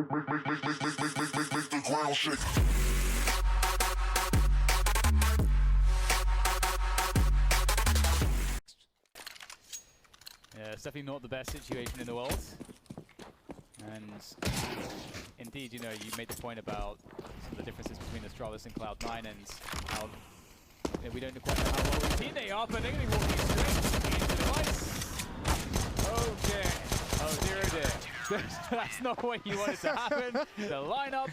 the ground shake. Yeah, it's definitely not the best situation in the world. And indeed, you know, you made the point about the differences between Astralis and Cloud9 and how we don't quite know how well routine they are, but they're going to be walking straight into the device. Oh dear. Oh dear, oh dear. That's not what you wanted to happen. The lineup.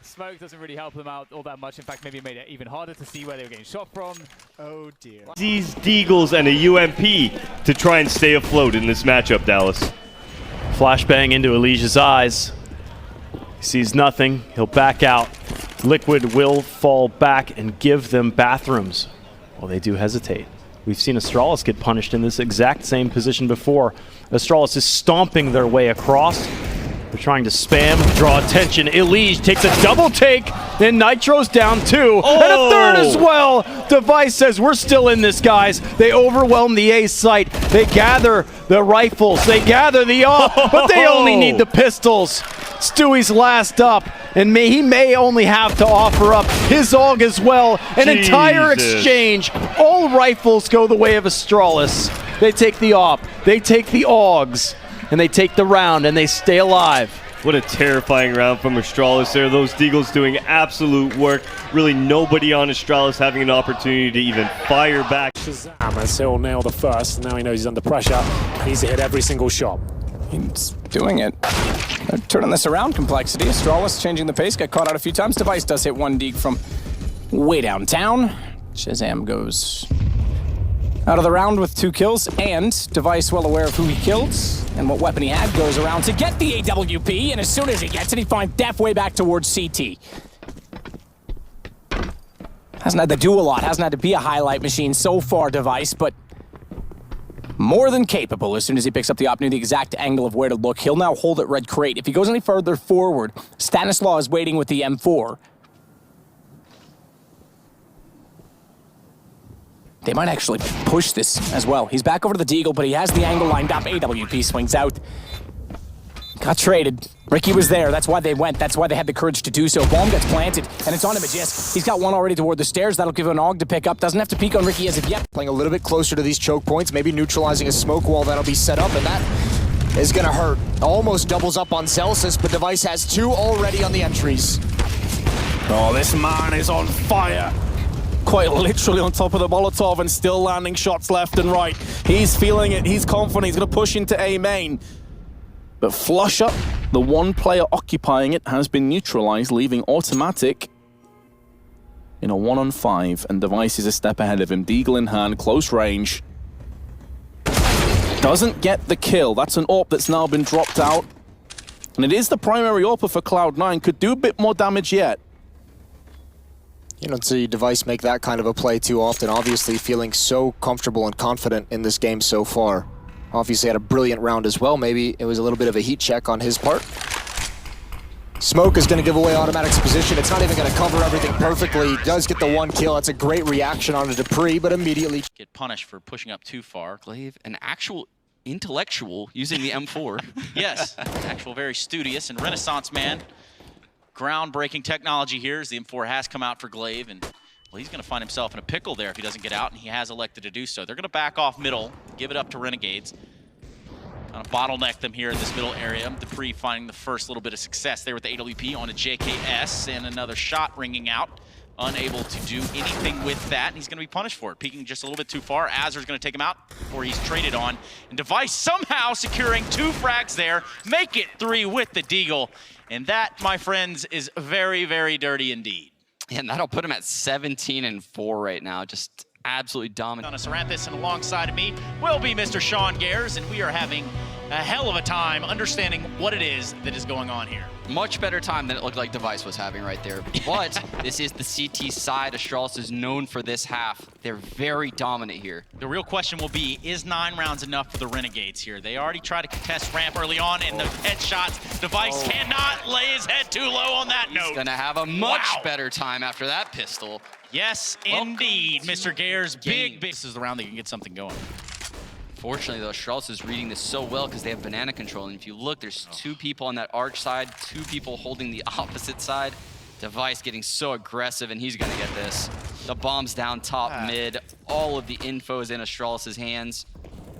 Smoke doesn't really help them out all that much. In fact, maybe it made it even harder to see where they were getting shot from. Oh dear. These Deagles and a UMP to try and stay afloat in this matchup, Dallas. Flashbang into Elijah's eyes. He sees nothing. He'll back out. Liquid will fall back and give them bathrooms. Well, they do hesitate. We've seen Astralis get punished in this exact same position before. Astralis is stomping their way across. They're trying to spam, draw attention. Elige takes a double take, then Nitro's down two, and a third as well. Device says, we're still in this, guys. They overwhelm the A site. They gather the rifles, they gather the AWP, but they only need the pistols. Stewie's last up, and he may only have to offer up his AUG as well. An entire exchange. All rifles go the way of Astralis. They take the AWP, they take the AUGs, and they take the round, and they stay alive. What a terrifying round from Astralis there. Those Deagles doing absolute work. Really nobody on Astralis having an opportunity to even fire back. Shazam as he'll nail the first. Now he knows he's under pressure. He needs to hit every single shot. He's doing it. They're turning this around, Complexity. Astralis changing the pace, got caught out a few times. Device does hit one Deag from way downtown. Shazam goes out of the round with 2 kills, and Device, well aware of who he killed and what weapon he had, goes around to get the AWP, and as soon as he gets it, he finds Def way back towards CT. Hasn't had to do a lot, hasn't had to be a highlight machine so far, Device, but more than capable. As soon as he picks up the op, knew the exact angle of where to look. He'll now hold at red crate. If he goes any further forward, Stanislaw is waiting with the M4. They might actually push this as well. He's back over to the Deagle, but he has the angle lined up. AWP swings out. Got traded. Ricky was there. That's why they went. That's why they had the courage to do so. Bomb gets planted, and it's on him. He's got one already toward the stairs. That'll give an AUG to pick up. Doesn't have to peek on Ricky as of yet. Playing a little bit closer to these choke points, maybe neutralizing a smoke wall that'll be set up, and that is gonna hurt. Almost doubles up on Celsius, but Device has 2 already on the entries. Oh, this man is on fire. Quite literally on top of the Molotov and still landing shots left and right. He's feeling it. He's confident. He's going to push into A main. But flush up, the one player occupying it has been neutralized, leaving Automatic in a 1-on-5, and Device is a step ahead of him. Deagle in hand, close range. Doesn't get the kill. That's an AWP that's now been dropped out. And it is the primary AWPer for Cloud9. Could do a bit more damage yet. You don't see Device make that kind of a play too often, obviously feeling so comfortable and confident in this game so far. Obviously had a brilliant round as well. Maybe it was a little bit of a heat check on his part. Smoke is going to give away Automatic's position. It's not even going to cover everything perfectly. He does get the 1 kill. That's a great reaction on a Dupree, but immediately get punished for pushing up too far. Glaive, an actual intellectual using the M4. Yes, actual very studious and Renaissance man. Groundbreaking technology here as the M4 has come out for Glaive, and well, he's going to find himself in a pickle there if he doesn't get out, and he has elected to do so. They're going to back off middle, give it up to Renegades. Kind of bottleneck them here in this middle area. Dupree finding the first little bit of success there with the AWP on a JKS, and another shot ringing out. Unable to do anything with that, and he's going to be punished for it. Peeking just a little bit too far. Azer's going to take him out before he's traded on. And Device somehow securing 2 frags there. Make it 3 with the Deagle. And that, my friends, is very, very dirty indeed. And that'll put him at 17-4 right now. Just absolutely dominant. Saranthus, and alongside of me will be Mr. Sean Gares, and we are having a hell of a time understanding what it is that is going on here. Much better time than it looked like Device was having right there. But this is the CT side. Astralis is known for this half. They're very dominant here. The real question will be, is 9 rounds enough for the Renegades here? They already tried to contest ramp early on, and the headshots, Device cannot lay his head too low on that note. He's gonna have a much better time after that pistol. Yes, indeed, Mr. Gares. Big. This is the round that can get something going. Fortunately, though, Astralis is reading this so well because they have banana control. And if you look, there's 2 people on that arch side, 2 people holding the opposite side. Device getting so aggressive, and he's going to get this. The bomb's down top, mid. All of the info is in Astralis' hands.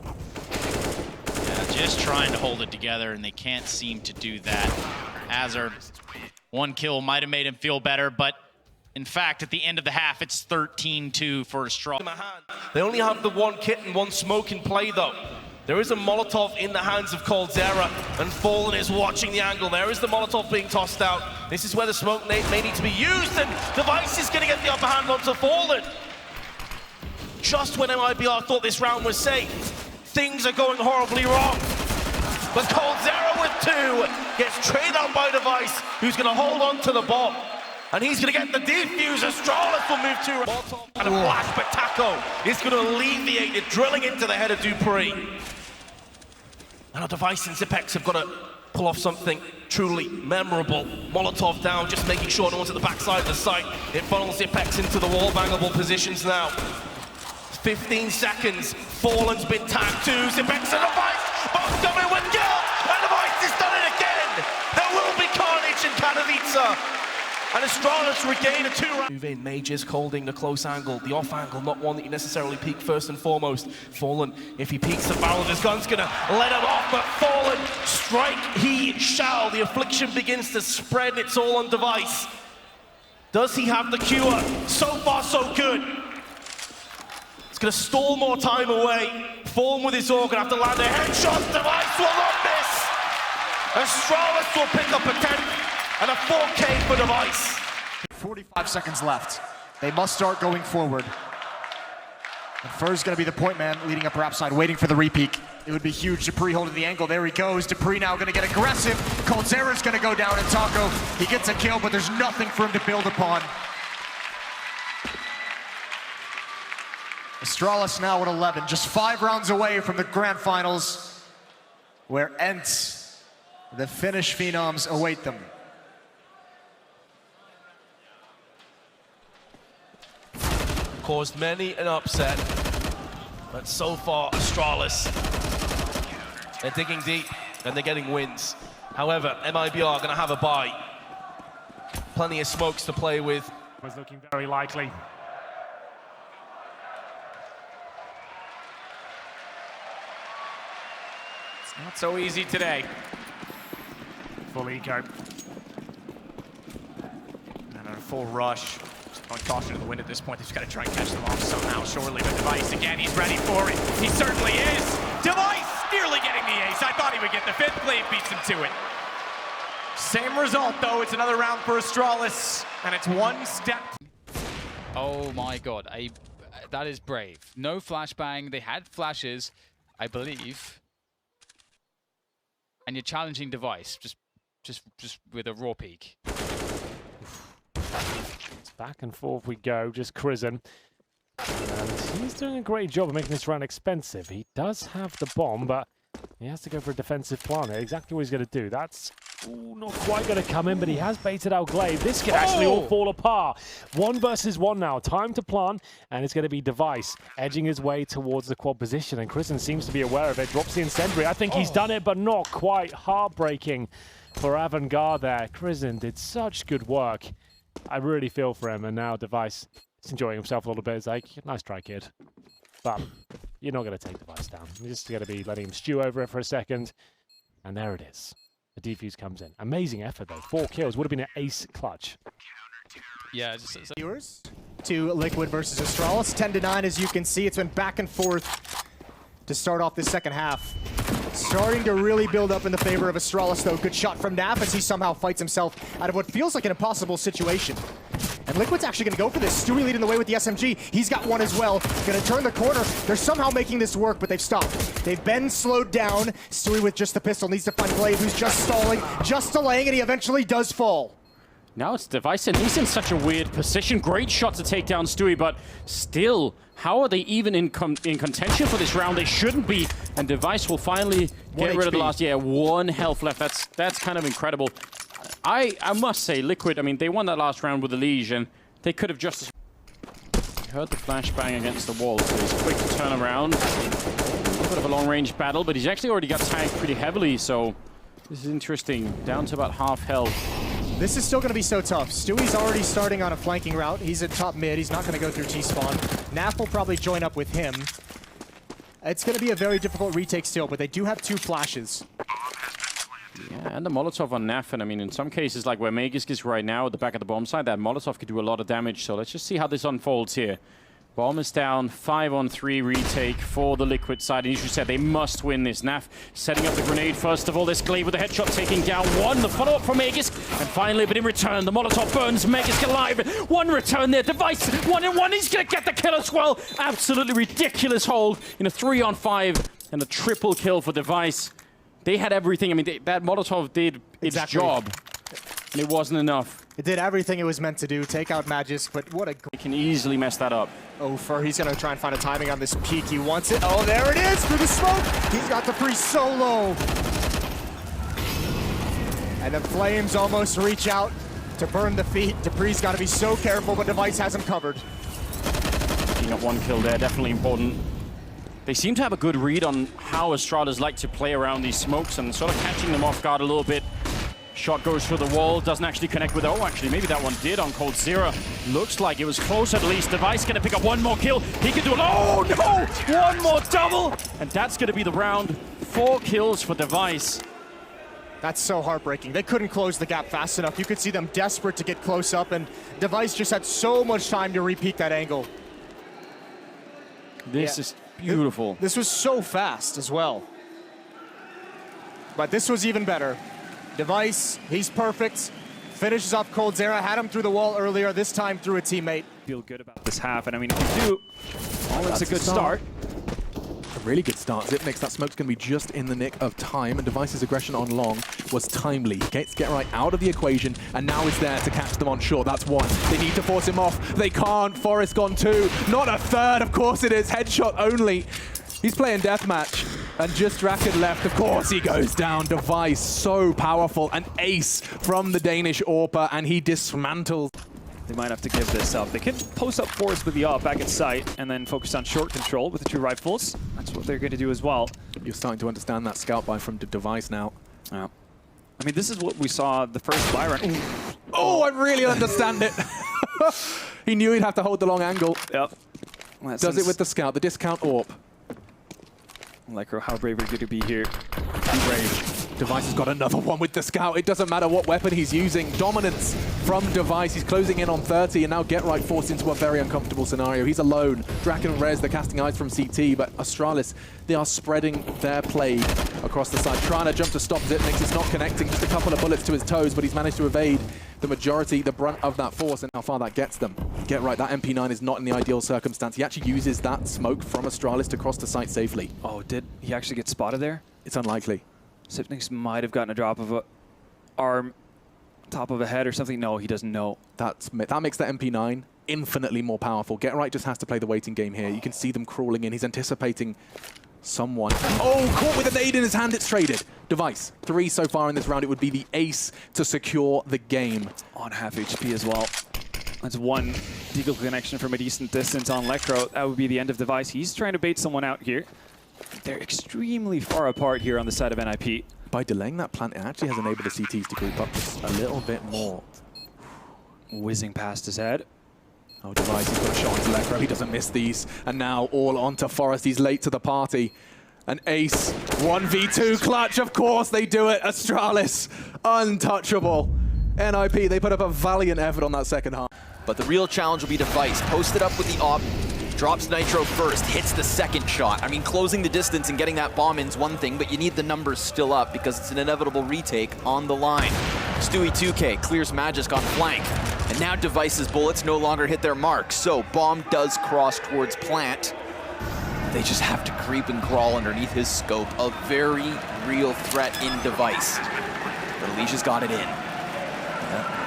Yeah, just trying to hold it together, and they can't seem to do that. Azar, 1 kill might have made him feel better, but in fact, at the end of the half, it's 13-2 for Astralis. They only have the 1 kit and 1 smoke in play, though. There is a Molotov in the hands of coldzera, and Fallen is watching the angle. There is the Molotov being tossed out. This is where the smoke may need to be used, and Device is going to get the upper hand onto Fallen. Just when MIBR thought this round was safe, things are going horribly wrong. But coldzera with 2 gets traded out by Device, who's going to hold on to the bomb. And he's going to get the defuse. Astralis will move 2. And a flash, but Taco is going to alleviate it, drilling into the head of Dupree. And our Device and Zipex have got to pull off something truly memorable. Molotov down, just making sure no one's at the backside of the site. It funnels Zipex into the wall bangable positions now. 15 seconds. Fallen's been tagged too. Zipex and Device both coming with guilt. And Device has done it again. There will be carnage in Katowice. And Astralis regain a 2-round. Move in, Mages holding the close angle, the off angle, not one that you necessarily peek first and foremost. Fallen, if he peeks the barrel of his gun's gonna let him off, but Fallen, strike he shall. The affliction begins to spread, and it's all on Device. Does he have the cure? So far, so good. It's gonna stall more time away. Fallen with his organ, have to land a headshot. Device will not miss. Astralis will pick up a 10th. And a 4K for Device. 45 seconds left. They must start going forward. And Fur's going to be the point man leading up ramp side, waiting for the repeak. It would be huge. Dupree holding the angle. There he goes. Dupree now going to get aggressive. coldzera's going to go down, and Taco, he gets a kill, but there's nothing for him to build upon. Astralis now at 11, just 5 rounds away from the grand finals, where Ents, the Finnish Phenoms, await them. Caused many an upset, but so far Astralis, they're digging deep and they're getting wins. However, MIBR are going to have a bye. Plenty of smokes to play with. Was looking very likely. It's not so easy today. Full eco. And a full rush. On caution to the wind at this point. They've got to try and catch them off somehow, surely. But Device, again, he's ready for it. He certainly is. Device nearly getting the ace. I thought he would get the 5th. Glaive beats him to it. Same result, though. It's another round for Astralis, and it's 1 step. Oh my god, that is brave. No flashbang. They had flashes, I believe. And you're challenging Device, just with a raw peek. Back and forth we go, just Crizzen. And he's doing a great job of making this round expensive. He does have the bomb, but he has to go for a defensive plan. Exactly what he's going to do. That's not quite going to come in, but he has baited out Glaive. This could actually all fall apart. 1 versus 1 now. Time to plan, and it's going to be Device edging his way towards the quad position, and Crizzen seems to be aware of it. Drops the incendiary. I think he's done it, but not quite. Heartbreaking for Avantgarde there. Crizzen did such good work. I really feel for him, and now Device is enjoying himself a little bit. It's like, nice try, kid. But you're not going to take Device down. You're just going to be letting him stew over it for a second. And there it is. The defuse comes in. Amazing effort, though. 4 kills. Would have been an ace clutch. Yeah, Viewers to Liquid versus Astralis. 10-9, as you can see. It's been back and forth to start off this second half. Starting to really build up in the favor of Astralis, though. Good shot from Nap as he somehow fights himself out of what feels like an impossible situation. And Liquid's actually going to go for this. Stewie leading the way with the SMG. He's got one as well. Going to turn the corner. They're somehow making this work, but they've stopped. They've been slowed down. Stewie with just the pistol needs to find Glaive, who's just stalling, just delaying, and he eventually does fall. Now it's Device, and he's in such a weird position. Great shot to take down Stewie, but still, how are they even in contention for this round? They shouldn't be, and Device will finally get rid of the last. Yeah, 1 health left. That's kind of incredible. I must say, Liquid, I mean, they won that last round with the Liege, and they could have just heard the flashbang against the wall, so he's quick to turn around. little bit of a long-range battle, but he's actually already got tagged pretty heavily, so this is interesting. Down to about half health. This is still going to be so tough. Stewie's already starting on a flanking route. He's at top mid. He's not going to go through T-spawn. Naf will probably join up with him. It's going to be a very difficult retake still, but they do have 2 flashes. Yeah, and the Molotov on Naf, and I mean, in some cases, like where Magisk is right now at the back of the bomb side, that Molotov could do a lot of damage, so let's just see how this unfolds here. Bomb is down, 5-on-3 retake for the Liquid side, and as you said, they must win this. Naf setting up the grenade first of all. This Glaive with a headshot taking down 1. The follow-up from Magisk, and finally, but in return, the Molotov burns Magisk alive. 1 return there, Device, 1-on-1, he's gonna get the kill as well. Absolutely ridiculous hold in a 3-on-5, and a triple kill for Device. They had everything. I mean, that Molotov did its job, and it wasn't enough. It did everything it was meant to do, take out Magisk, but what a... He can easily mess that up. He's going to try and find a timing on this peek. He wants it. Oh, there it is through the smoke. He's got the free solo. And the flames almost reach out to burn the feet. Dupree's got to be so careful, but Device has him covered. Picking up 1 kill there, definitely important. They seem to have a good read on how Astralis like to play around these smokes and sort of catching them off guard a little bit. Shot goes through the wall, doesn't actually connect with... Oh, actually, maybe that one did on coldzera. Looks like it was close at least. Device gonna pick up 1 more kill. He can do it. Oh, no! 1 more double! And that's gonna be the round. 4 kills for Device. That's so heartbreaking. They couldn't close the gap fast enough. You could see them desperate to get close up, and Device just had so much time to repeat that angle. This is beautiful. This was so fast as well. But this was even better. Device, he's perfect. Finishes off coldzera, had him through the wall earlier, this time through a teammate. Feel good about this half, and I mean, if you do, it's a good start. A really good start. Zipnik's, that smoke's going to be just in the nick of time, and Device's aggression on long was timely. Gets get right out of the equation, and now is there to catch them on short. That's 1. They need to force him off. They can't. Forest gone 2. Not a 3rd, of course it is. Headshot only. He's playing deathmatch. And just Draken left, of course he goes down. Device, so powerful. An ace from the Danish AWPer, and he dismantles. They might have to give this up. They can post up Forest with the AWP back at site and then focus on short control with the 2 rifles. That's what they're going to do as well. You're starting to understand that scout buy from the Device now. Yeah. I mean, this is what we saw the first buy run. Oh, I really understand it. He knew he'd have to hold the long angle. Yep. Well, does it with the scout, the discount AWP. Like how brave are you to be here? Too brave. Device has got another one with the scout. It doesn't matter what weapon he's using. Dominance from Device. He's closing in on 30, and now Get Right forced into a very uncomfortable scenario. He's alone. Draken and Rez, they're casting eyes from CT, but Astralis, they are spreading their plague across the side. Trying to jump to stop Zipnix. It's not connecting. Just a couple of bullets to his toes, but he's managed to evade the majority, the brunt of that force, and how far that gets them. Get Right, that MP9 is not in the ideal circumstance. He actually uses that smoke from Astralis to cross the site safely. Oh, did he actually get spotted there? It's unlikely. Zipnix might have gotten a drop of a arm, top of a head or something. No, he doesn't know. That makes the MP9 infinitely more powerful. Get Right just has to play the waiting game here. You can see them crawling in. He's anticipating someone. Oh, caught with a nade in his hand. It's traded. Device, 3 so far in this round. It would be the ace to secure the game. On half HP as well. That's 1 deagle connection from a decent distance on Lekro. That would be the end of Device. He's trying to bait someone out here. They're extremely far apart here on the side of NIP. By delaying that plant, it actually has enabled the CTs to group up just a little bit more. Whizzing past his head. Oh, Device, he's got a shot onto Lekro. He doesn't miss these. And now all onto Forest. He's late to the party. An ace. 1v2 clutch. Of course they do it. Astralis, untouchable. NIP, they put up a valiant effort on that second half. But the real challenge will be Device. Posted up with the AWP. Drops Nitro first, hits the second shot. I mean, closing the distance and getting that bomb in is one thing, but you need the numbers still up because it's an inevitable retake on the line. Stewie 2K clears Magisk on flank, and now Device's bullets no longer hit their mark, so bomb does cross towards plant. They just have to creep and crawl underneath his scope. A very real threat in Device. But Alicia's got it in.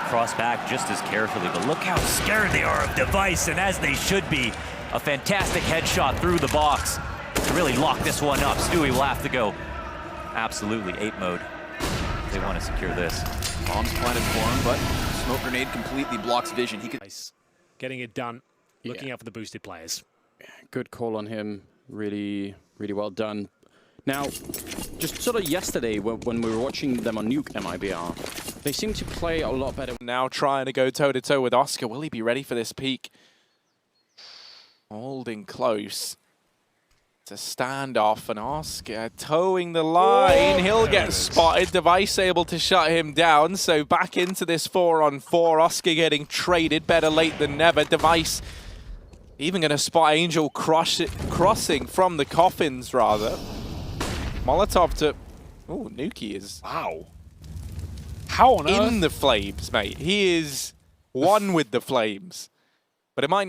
Cross back just as carefully, but look how scared they are of Device, and as they should be. A fantastic headshot through the box to really lock this one up. Stewie will have to go absolutely 8 mode. They want to secure this. Bomb's planted for him, but smoke grenade completely blocks vision. He could getting it done, looking out for the boosted players. Good call on him Really, really well done. Now, just sort of yesterday when we were watching them on Nuke MIBR, they seem to play a lot better. Now trying to go toe-to-toe with Oscar. Will he be ready for this peak? Holding close. It's a standoff, and Oscar towing the line. He'll get spotted. Device able to shut him down. So back into this 4-on-4. Oscar getting traded. Better late than never. Device even going to spot Angel crossing from the coffins, rather. Molotov to... Oh, Nuki is... Wow. How on earth? In the flames, mate. He is one with the flames. But it might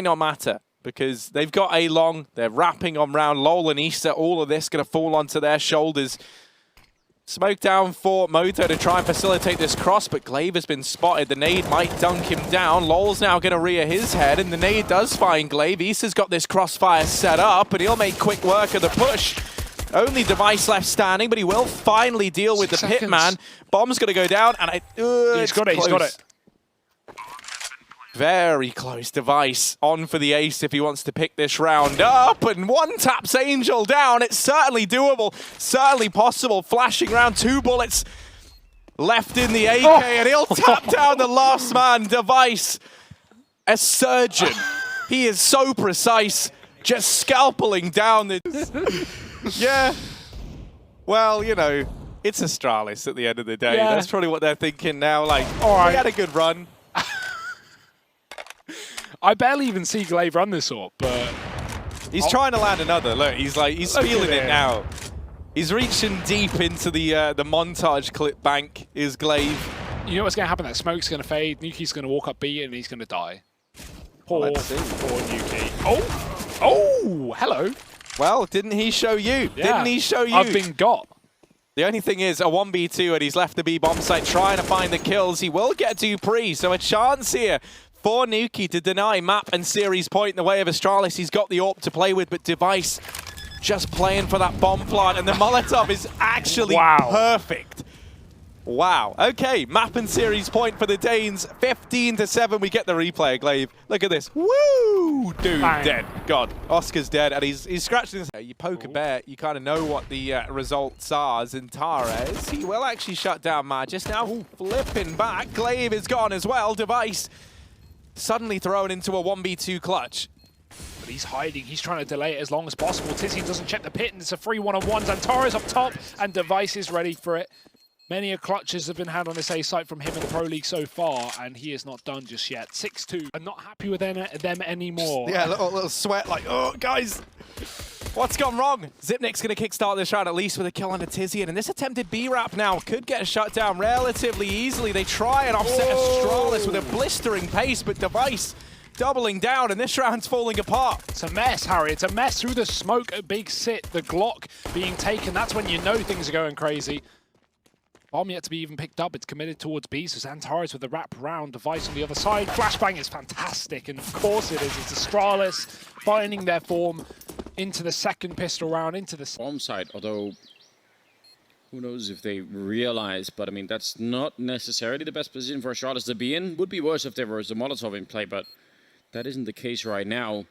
not matter, because they've got A long. They're wrapping on round. Lol and Issa, all of this going to fall onto their shoulders. Smoke down for Moto to try and facilitate this cross, but Glaive has been spotted. The nade might dunk him down. Lol's now going to rear his head, and the nade does find Glaive. Issa's got this crossfire set up, and he'll make quick work of the push. Only Device left standing, but he will finally deal with the Pitman. Bomb's going to go down, and he's got it. Very close. Device on for the ace if he wants to pick this round up, and one taps Angel down. It's certainly doable, certainly possible. Flashing round, 2 bullets left in the AK, and he'll tap down the last man. Device, a surgeon. He is so precise, just scalpeling down the... Yeah. Well, you know, it's Astralis at the end of the day. Yeah. That's probably what they're thinking now. Like, we had a good run. I barely even see Glaive run this up, but... He's trying to land another. Look, he's feeling it now. He's reaching deep into the montage clip bank, is Glaive. You know what's going to happen? That smoke's going to fade, Nuki's going to walk up B, and he's going to die. Poor Nuki. Oh, hello. Well, didn't he show you? Yeah. Didn't he show you? I've been got. The only thing is a 1v2, and he's left the B bomb site trying to find the kills. He will get Dupree, so a chance here for Nuki to deny map and series point in the way of Astralis. He's got the AWP to play with, but Device just playing for that bomb plant, and the Molotov is actually perfect. Wow. Okay, map and series point for the Danes. 15-7, we get the replay, Glaive. Look at this. Woo! Dude, dead. God, Oscar's dead, and he's scratching his head. You poke a bear, you kind of know what the results are. Zintares, he will actually shut down Magis. Now flipping back. Glaive is gone as well. Device suddenly thrown into a 1v2 clutch. But he's hiding. He's trying to delay it as long as possible. Tizian doesn't check the pit, and it's a free 1-on-1. Zintares up top, and Device is ready for it. Many clutches have been had on this A site from him in the Pro League so far, and he is not done just yet. 6-2. I'm not happy with them anymore. Yeah, a little sweat, like, oh, guys, what's gone wrong? Zipnik's going to kickstart this round at least with a kill on a Tizian, and this attempted B-Rap now could get shut down relatively easily. They try and offset Astralis with a blistering pace, but Device doubling down, and this round's falling apart. It's a mess, Harry. It's a mess through the smoke, a big sit, the Glock being taken. That's when you know things are going crazy. Bomb yet to be even picked up. It's committed towards B, so Zintares with the wrap round. Device on the other side. Flashbang is fantastic, and of course it is. It's Astralis finding their form into the second pistol round, into the... Bomb side, although who knows if they realize, but I mean, that's not necessarily the best position for Astralis to be in. Would be worse if there was a Molotov in play, but that isn't the case right now.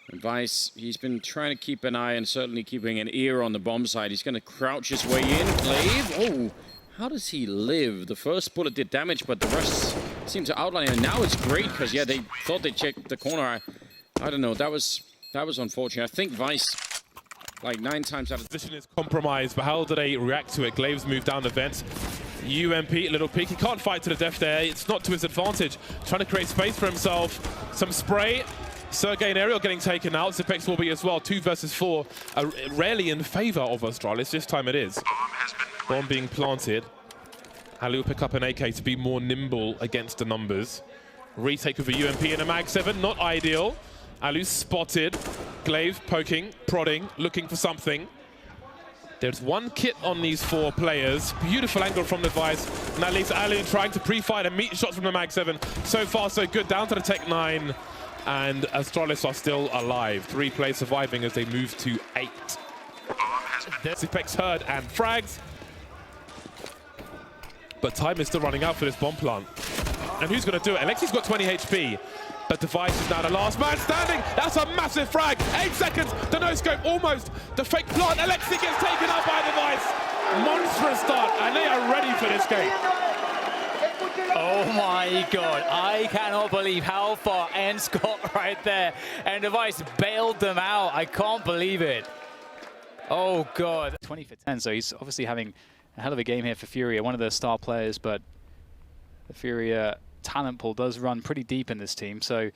And Vice, he's been trying to keep an eye and certainly keeping an ear on the bomb side. He's going to crouch his way in. Glaive, oh! How does he live? The first bullet did damage, but the rest seemed to outline him. And now it's great, because, yeah, they thought they checked the corner. I don't know. That was unfortunate. I think Vice, like 9 times out of... Position is compromised, but how do they react to it? Glaive's moved down the vent. UMP, little peek. He can't fight to the death there. It's not to his advantage. Trying to create space for himself. Some spray. Sergey and Ariel getting taken out. Zipex will be as well. 2 versus 4. Rarely in favor of Astralis. This time it is. Bomb being planted. Ali will pick up an AK to be more nimble against the numbers. Retake with a UMP and a Mag 7, not ideal. Alu spotted. Glaive poking, prodding, looking for something. There's 1 kit on these 4 players. Beautiful angle from the Device. And that leaves Alu trying to pre-fire and meet shots from the Mag 7. So far, so good. Down to the Tech 9. And Astralis are still alive. 3 players surviving as they move to 8. Zipex heard and frags. But time is still running out for this bomb plant. And who's going to do it? Alexi's got 20 HP. But Device is now the last man standing. That's a massive frag. 8 seconds. The no-scope almost. The fake plant. Alexi gets taken out by Device. Monstrous start, and they are ready for this game. Oh my god, I cannot believe how far Ents got right there. And Device bailed them out. I can't believe it. Oh god. 20 for 10, so he's obviously having a hell of a game here for Furia, one of the star players, but the Furia talent pool does run pretty deep in this team, so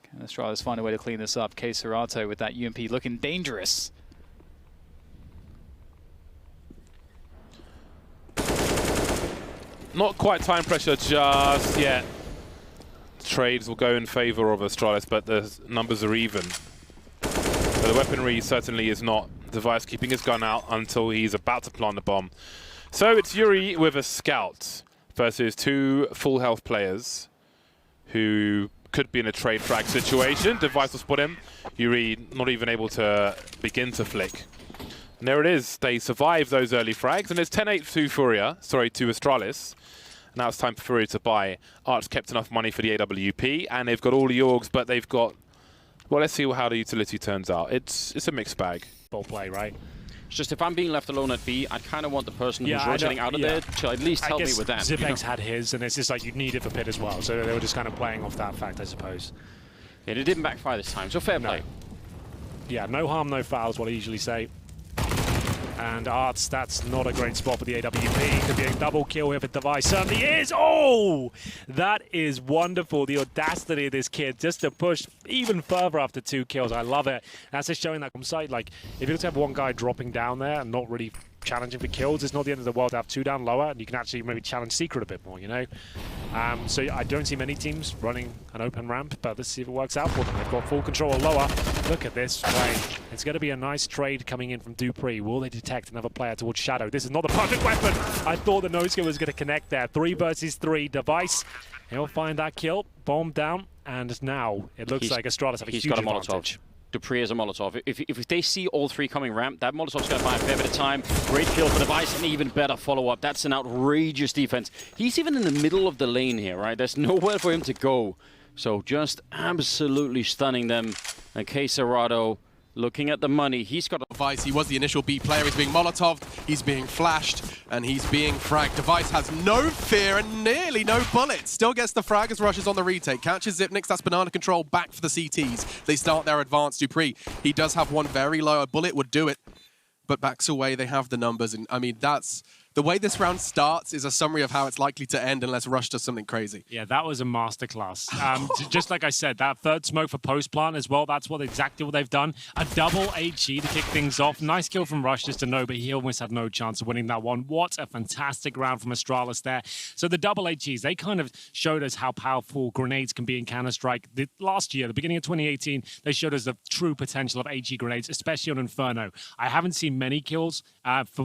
can Astralis find a way to clean this up? K Serato with that UMP looking dangerous. Not quite time pressure just yet. Trades will go in favor of Astralis, but the numbers are even. So the weaponry certainly is not. Device keeping his gun out until he's about to plant the bomb. So it's Yuri with a scout versus 2 full health players who could be in a trade frag situation. Device will spot him. Yuri not even able to begin to flick. And there it is. They survive those early frags, and it's 10-8 to to Astralis. Now it's time for Furia to buy. Art's kept enough money for the AWP, and they've got all the Orgs, but they've got... Well, let's see how the utility turns out. It's a mixed bag. Ball play, right? It's just if I'm being left alone at B, I kind of want the person who's rotating out of there to at least help me with that. Zipex had his, and it's just like you need it for Pit as well. So they were just kind of playing off that fact, I suppose. Yeah, it didn't backfire this time, so fair play. Yeah, no harm, no foul is what I usually say. And Arts, that's not a great spot for the AWP. Could be a double kill here for Device. Certainly is. Oh, that is wonderful. The audacity of this kid just to push even further after 2 kills. I love it. That's just showing that side. Like, if you just have one guy dropping down there and not really challenging for kills, it's not the end of the world to have 2 down lower, and you can actually maybe challenge Secret a bit more, you know? So I don't see many teams running an open ramp, but let's see if it works out for them. They've got full control of lower. Look at this play. It's going to be a nice trade coming in from Dupree. Will they detect another player towards Shadow? This is not the perfect weapon. I thought the no-skill was going to connect there. 3 versus 3. Device, he'll find that kill. Bomb down, and now it looks like Astralis have a huge advantage. Dupree as a Molotov. If they see all 3 coming ramp, that Molotov's going to buy a fair bit of time. Great kill for Device, and even better follow-up. That's an outrageous defense. He's even in the middle of the lane here, right? There's nowhere for him to go. So just absolutely stunning them. And K Serato looking at the money. He's got a Device. He was the initial B player. He's being Molotov'd, he's being flashed, and he's being fragged. Device has no fear and nearly no bullets. Still gets the frag as rushes on the retake. Catches Zipnix. That's banana control back for the CTs. They start their advance. Dupree, he does have one very low. A bullet would do it, but backs away. They have the numbers, and I mean, that's... The way this round starts is a summary of how it's likely to end unless Rush does something crazy. Yeah, that was a masterclass. Just like I said, that third smoke for post-plant as well, that's exactly what they've done. A double HE to kick things off. Nice kill from Rush just to know, but he almost had no chance of winning that one. What a fantastic round from Astralis there. So the double HEs, they kind of showed us how powerful grenades can be in Counter-Strike. Last year, the beginning of 2018, they showed us the true potential of HE grenades, especially on Inferno. I haven't seen many kills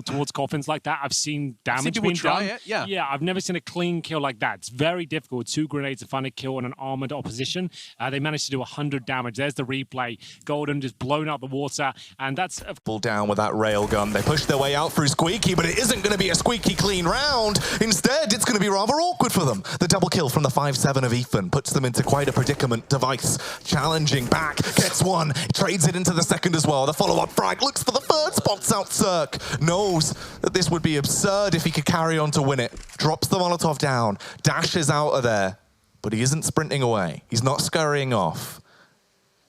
towards coffins like that. I've seen damage being done. Yeah, I've never seen a clean kill like that. It's very difficult with 2 grenades to find a kill on an armored opposition. They managed to do 100 damage. There's the replay. Golden just blown out the water, and that's pull down with that railgun. They push their way out through Squeaky, but it isn't going to be a squeaky clean round. Instead, it's going to be rather awkward for them. The double kill from the 5-7 of Ethan puts them into quite a predicament. Device challenging back, gets one, trades it into the second as well. The follow-up frag looks for the third, spots out Cirque. Knows that this would be absurd if he could carry on to win it. Drops the Molotov down, dashes out of there, but he isn't sprinting away. He's not scurrying off.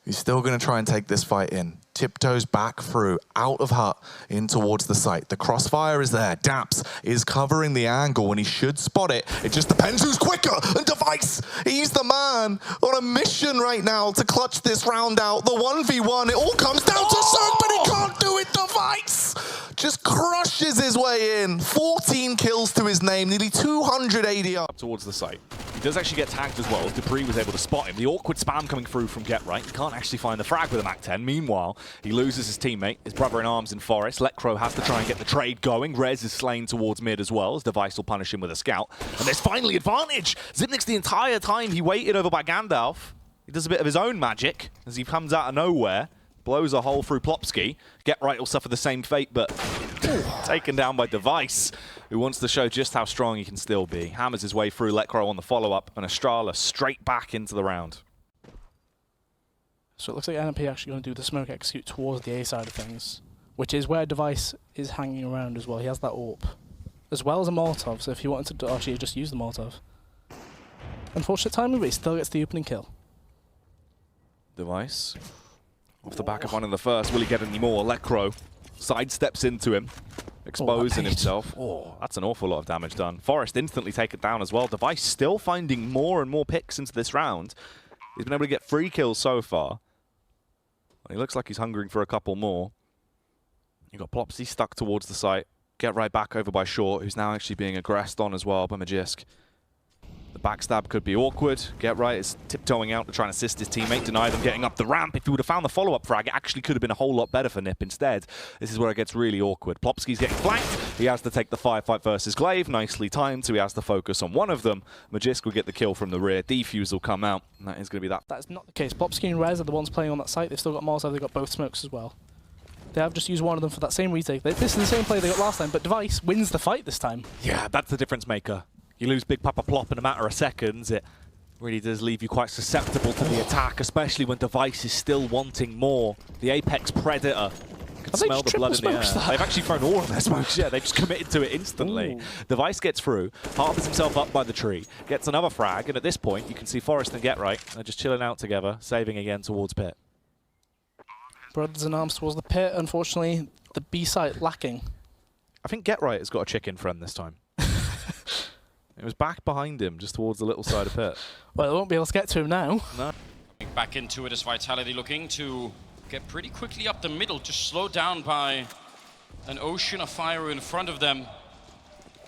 He's still going to try and take this fight in. Tiptoes back through, out of hut, in towards the site. The crossfire is there. Daps is covering the angle when he should spot it. It just depends who's quicker. And Device, he's the man on a mission right now to clutch this round out. The 1v1, it all comes down to Cirque, but he can't do it. Device just crushes his way in. 14 kills to his name, nearly 200 ADR. Up towards the site. He does actually get tagged as well. Dupree was able to spot him. The awkward spam coming through from Get Right. He can't actually find the frag with a MAC-10. Meanwhile, he loses his teammate, his brother in arms in Forest. Lecro has to try and get the trade going. Rez is slain towards mid as well, as Device will punish him with a scout. And there's finally advantage. Zipnix, the entire time he waited over by Gandalf, he does a bit of his own magic as he comes out of nowhere, blows a hole through Plopsky. Get Right will suffer the same fate, but Taken down by Device, who wants to show just how strong he can still be. Hammers his way through Lecro on the follow-up, and Astralis straight back into the round. So it looks like NMP actually going to do the smoke execute towards the A side of things, which is where Device is hanging around as well. He has that AWP, as well as a Molotov, so if he wanted to actually just use the Molotov. Unfortunate timing, but he still gets the opening kill. Device, off the back of one in the first, will he get any more? Lecro sidesteps into him, exposing himself. Oh, that's an awful lot of damage done. Forest instantly taken down as well. Device still finding more and more picks into this round. He's been able to get 3 kills so far. He looks like he's hungering for a couple more. You've got Plopsy stuck towards the site. Get right back over by Short, who's now actually being aggressed on as well by Magisk. The backstab could be awkward. Get right is tiptoeing out to try and assist his teammate, deny them getting up the ramp. If he would have found the follow-up frag, it actually could have been a whole lot better for Nip instead. This is where it gets really awkward. Plopsky's getting flanked. He has to take the firefight versus Glaive. Nicely timed, so he has to focus on one of them. Magisk will get the kill from the rear. Defuse will come out, and that is going to be that. That's not the case. Plopsky and Rez are the ones playing on that site. They've still got Molotov, they've got both smokes as well. They have just used one of them for that same retake. This is the same play they got last time, but Device wins the fight this time. Yeah, that's the difference maker. You lose Big Papa Plop in a matter of seconds, it really does leave you quite susceptible to the attack, especially when Device is still wanting more. The Apex Predator can smell the blood in the air. They've actually thrown all of their smokes, yeah, they've just committed to it instantly. Ooh. Device gets through, harbors himself up by the tree, gets another frag, and at this point you can see Forest and Get Right. They're just chilling out together, saving again towards Pit. Brothers in arms towards the Pit, unfortunately, the B site lacking. I think Get Right has got a chicken friend this time. It was back behind him, just towards the little side of Pit. Well, they won't be able to get to him now. No. Back into it as Vitality looking to get pretty quickly up the middle, just slowed down by an ocean of fire in front of them.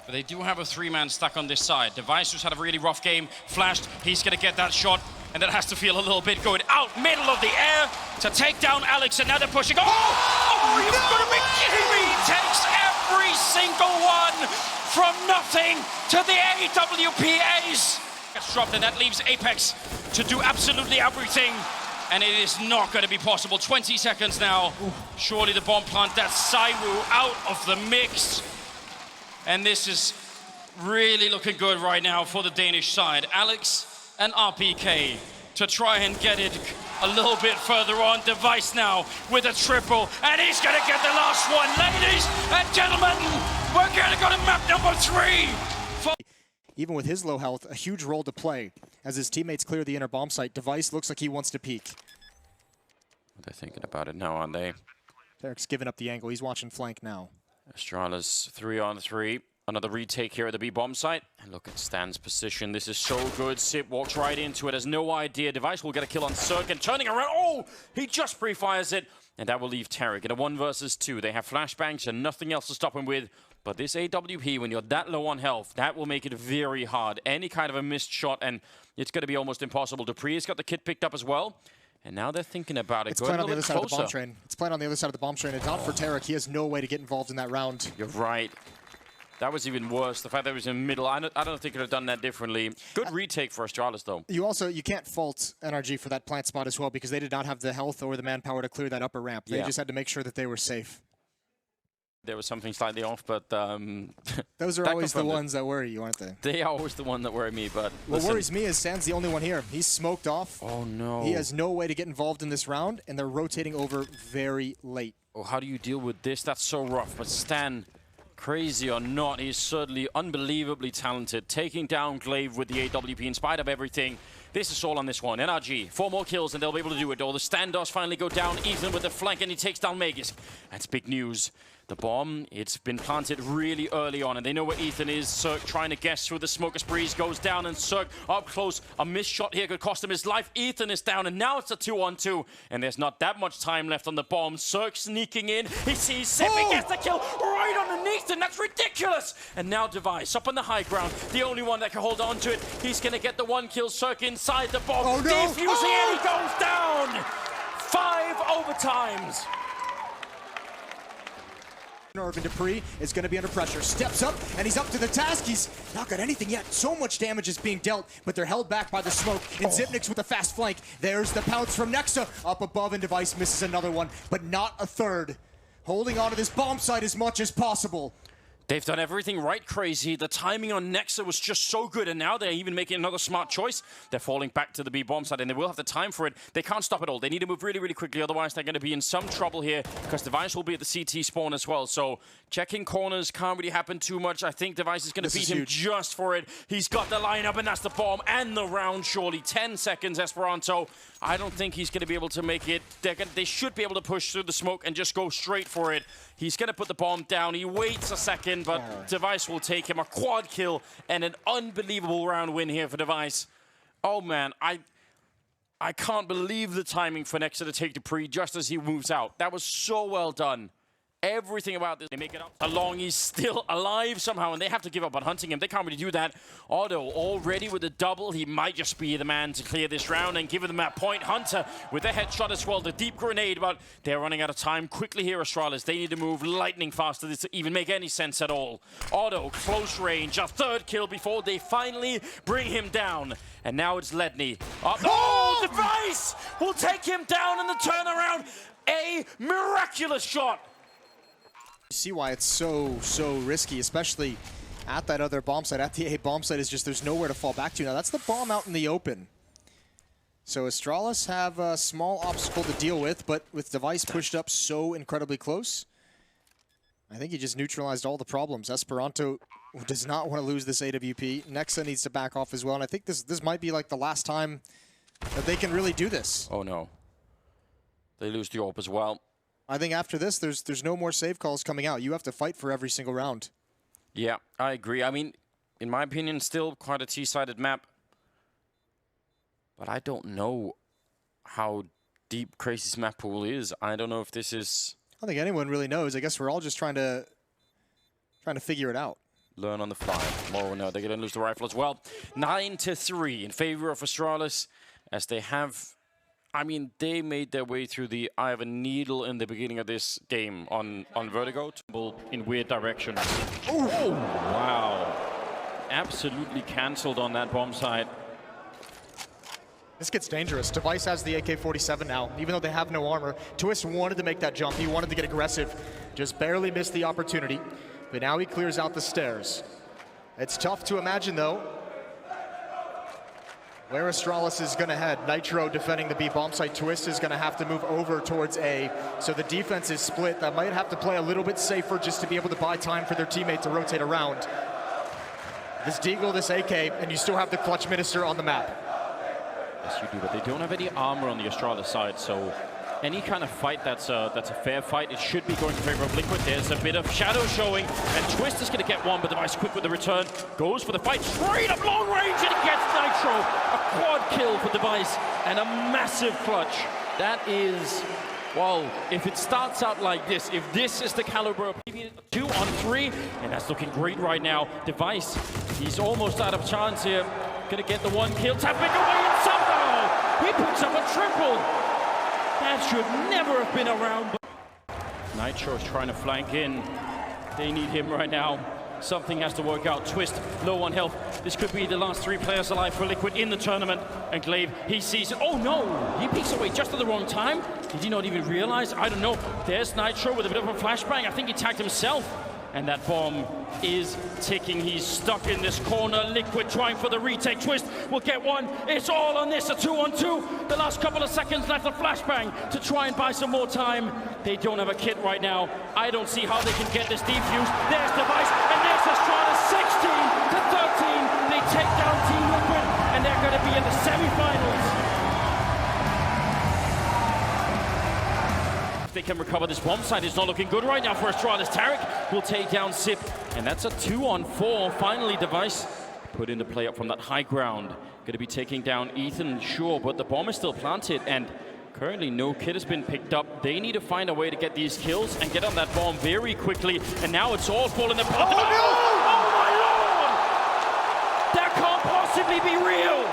But they do have a 3-man stack on this side. Device, who's had a really rough game, flashed, he's gonna get that shot, and that has to feel a little bit going out middle of the air to take down Alex, and now they're pushing. Oh, you've got to be kidding me! He takes every single one from nothing to the AWPAs. Gets dropped, and that leaves Apex to do absolutely everything, and it is not going to be possible. 20 seconds now. Surely the bomb plant, that's Saiwu out of the mix, and this is really looking good right now for the Danish side. Alex and RPK to try and get it a little bit further on. Device now with a triple, and he's gonna get the last one. Ladies and gentlemen, we're gonna go to map number 3. Even with his low health, a huge role to play. As his teammates clear the inner bomb site, Device looks like he wants to peek. They're thinking about it now, aren't they? Derek's giving up the angle. He's watching flank now. Astralis 3-on-3. Another retake here at the B bomb site. And look at Stan's position. This is so good. Sip walks right into it. Has no idea. Device will get a kill on Cirque and turning around. Oh, he just pre-fires it. And that will leave Tarek in a 1 versus 2. They have flashbangs and nothing else to stop him with. But this AWP, when you're that low on health, that will make it very hard. Any kind of a missed shot, and it's going to be almost impossible. Dupree has got the kit picked up as well. And now they're thinking about it. It's playing on the other side of the bomb train. It's playing on the other side of the bomb train. It's not for Tarek. He has no way to get involved in that round. You're right. That was even worse. The fact that it was in the middle, I don't think it could have done that differently. Good retake for Astralis, though. You can't fault NRG for that plant spot as well, because they did not have the health or the manpower to clear that upper ramp. They just had to make sure that they were safe. There was something slightly off, but... those are always the ones that worry you, aren't they? They are always the one that worry me, but what worries me is Stan's the only one here. He's smoked off. Oh, no. He has no way to get involved in this round, and they're rotating over very late. Oh, how do you deal with this? That's so rough, but Stan... Crazy or not, he's certainly unbelievably talented. Taking down Glaive with the AWP in spite of everything. This is all on this one. NRG, 4 more kills and they'll be able to do it. Or the stand does finally go down. Ethan with the flank and he takes down Magus. That's big news. The bomb, it's been planted really early on and they know where Ethan is. Cirque trying to guess through the smoker's breeze, goes down and Cirque up close. A missed shot here could cost him his life. Ethan is down and now it's a 2-on-2 and there's not that much time left on the bomb. Cirque sneaking in, he sees Sip, he gets the kill right underneath and that's ridiculous. And now Device up on the high ground, the only one that can hold on to it. He's gonna get the 1 kill. Cirque inside the bomb, defusing and he goes down. 5 overtimes. Norvin Dupree is going to be under pressure. Steps up, and he's up to the task. He's not got anything yet. So much damage is being dealt, but they're held back by the smoke. And Zipnix with a fast flank. There's the pounce from Nexa. Up above, and Device misses another one, but not a third. holding on to this bomb site as much as possible. They've done everything right, Crazy. The timing on Nexa was just so good, and now they're even making another smart choice. They're falling back to the B bomb side, and they will have the time for it. They can't stop it all. They need to move really, really quickly, otherwise they're going to be in some trouble here, because Device will be at the CT spawn as well. So checking corners can't really happen too much. I think Device is going to beat him just for it. He's got the lineup, and that's the bomb and the round, surely. 10 seconds, Esperanto. I don't think he's going to be able to make it. They should be able to push through the smoke and just go straight for it. He's going to put the bomb down. He waits a second, but Device will take him. A quad kill and an unbelievable round win here for Device. Oh, man. I can't believe the timing for Nexa to take Dupree just as he moves out. That was so well done. Everything about this, they make it up along. He's still alive somehow, and they have to give up on hunting him. They can't really do that. Otto already with a double. He might just be the man to clear this round and give them that point. Hunter with the headshot as well, the deep grenade, but they're running out of time quickly here, Astralis. They need to move lightning fast for this to even make any sense at all. Otto, close range, a third kill before they finally bring him down. And now it's Ledney. Oh, Device will take him down in the turnaround. A miraculous shot. You see why it's so risky, especially at that other bomb site. At the A bomb site is just, there's nowhere to fall back to. Now that's the bomb out in the open. So Astralis have a small obstacle to deal with, but with Device pushed up so incredibly close, I think he just neutralized all the problems. Esperanto does not want to lose this AWP. Nexa needs to back off as well, and I think this might be like the last time that they can really do this. Oh no. They lose the AWP as well. I think after this, there's no more save calls coming out. You have to fight for every single round. Yeah, I agree. I mean, in my opinion, still quite a T-sided map. But I don't know how deep Crazy's map pool is. I don't know if this is... I don't think anyone really knows. I guess we're all just trying to figure it out. Learn on the fly. Oh no, they're going to lose the rifle as well. 9-3 in favor of Astralis, as they have... I mean, they made their way through the eye of a needle in the beginning of this game on Vertigo in weird directions. Oh, wow. Absolutely cancelled on that bomb site. This gets dangerous. Device has the AK-47 now, even though they have no armor. Twist wanted to make that jump. He wanted to get aggressive. Just barely missed the opportunity. But now he clears out the stairs. It's tough to imagine, though, where Astralis is going to head. Nitro defending the B bomb site. Twist is going to have to move over towards A. So the defense is split. That might have to play a little bit safer just to be able to buy time for their teammate to rotate around. This Deagle, this AK, and you still have the Clutch Minister on the map. Yes, you do, but they don't have any armor on the Astralis side, so any kind of fight that's a fair fight, it should be going in favor of Liquid. There's a bit of shadow showing, and Twist is going to get one, but Device quick with the return. Goes for the fight, straight up long range, and he gets Nitro. A quad kill for Device, and a massive clutch. That is, well, if it starts out like this, if this is the caliber of 2 on 3, and that's looking great right now. Device, he's almost out of chance here. Gonna get the one kill, tapping away, and somehow he picks up a triple. That should never have been around. Nitro's trying to flank in. They need him right now. Something has to work out. Twist, low on health. This could be the last 3 players alive for Liquid in the tournament. And Glaive, he sees it. Oh no! He peeks away just at the wrong time. Did he not even realize? I don't know. There's Nitro with a bit of a flashbang. I think he tagged himself. And that bomb is ticking. He's stuck in this corner. Liquid trying for the retake. Twist will get one. It's all on this, a 2-on-2. The last couple of seconds left, a flashbang to try and buy some more time. They don't have a kit right now. I don't see how they can get this defused. There's Device, and there's Astralis, 16-13. They take down Team Liquid, and they're going to be in the semifinals. If they can recover this bomb site, it's not looking good right now for Astralis. Tarek will take down Sip, and that's a 2-on-4. Finally, Device put in the play up from that high ground. Going to be taking down Ethan, sure, but the bomb is still planted, and currently no kit has been picked up. They need to find a way to get these kills and get on that bomb very quickly, and now it's all falling apart. Oh, no! Oh, my Lord! That can't possibly be real!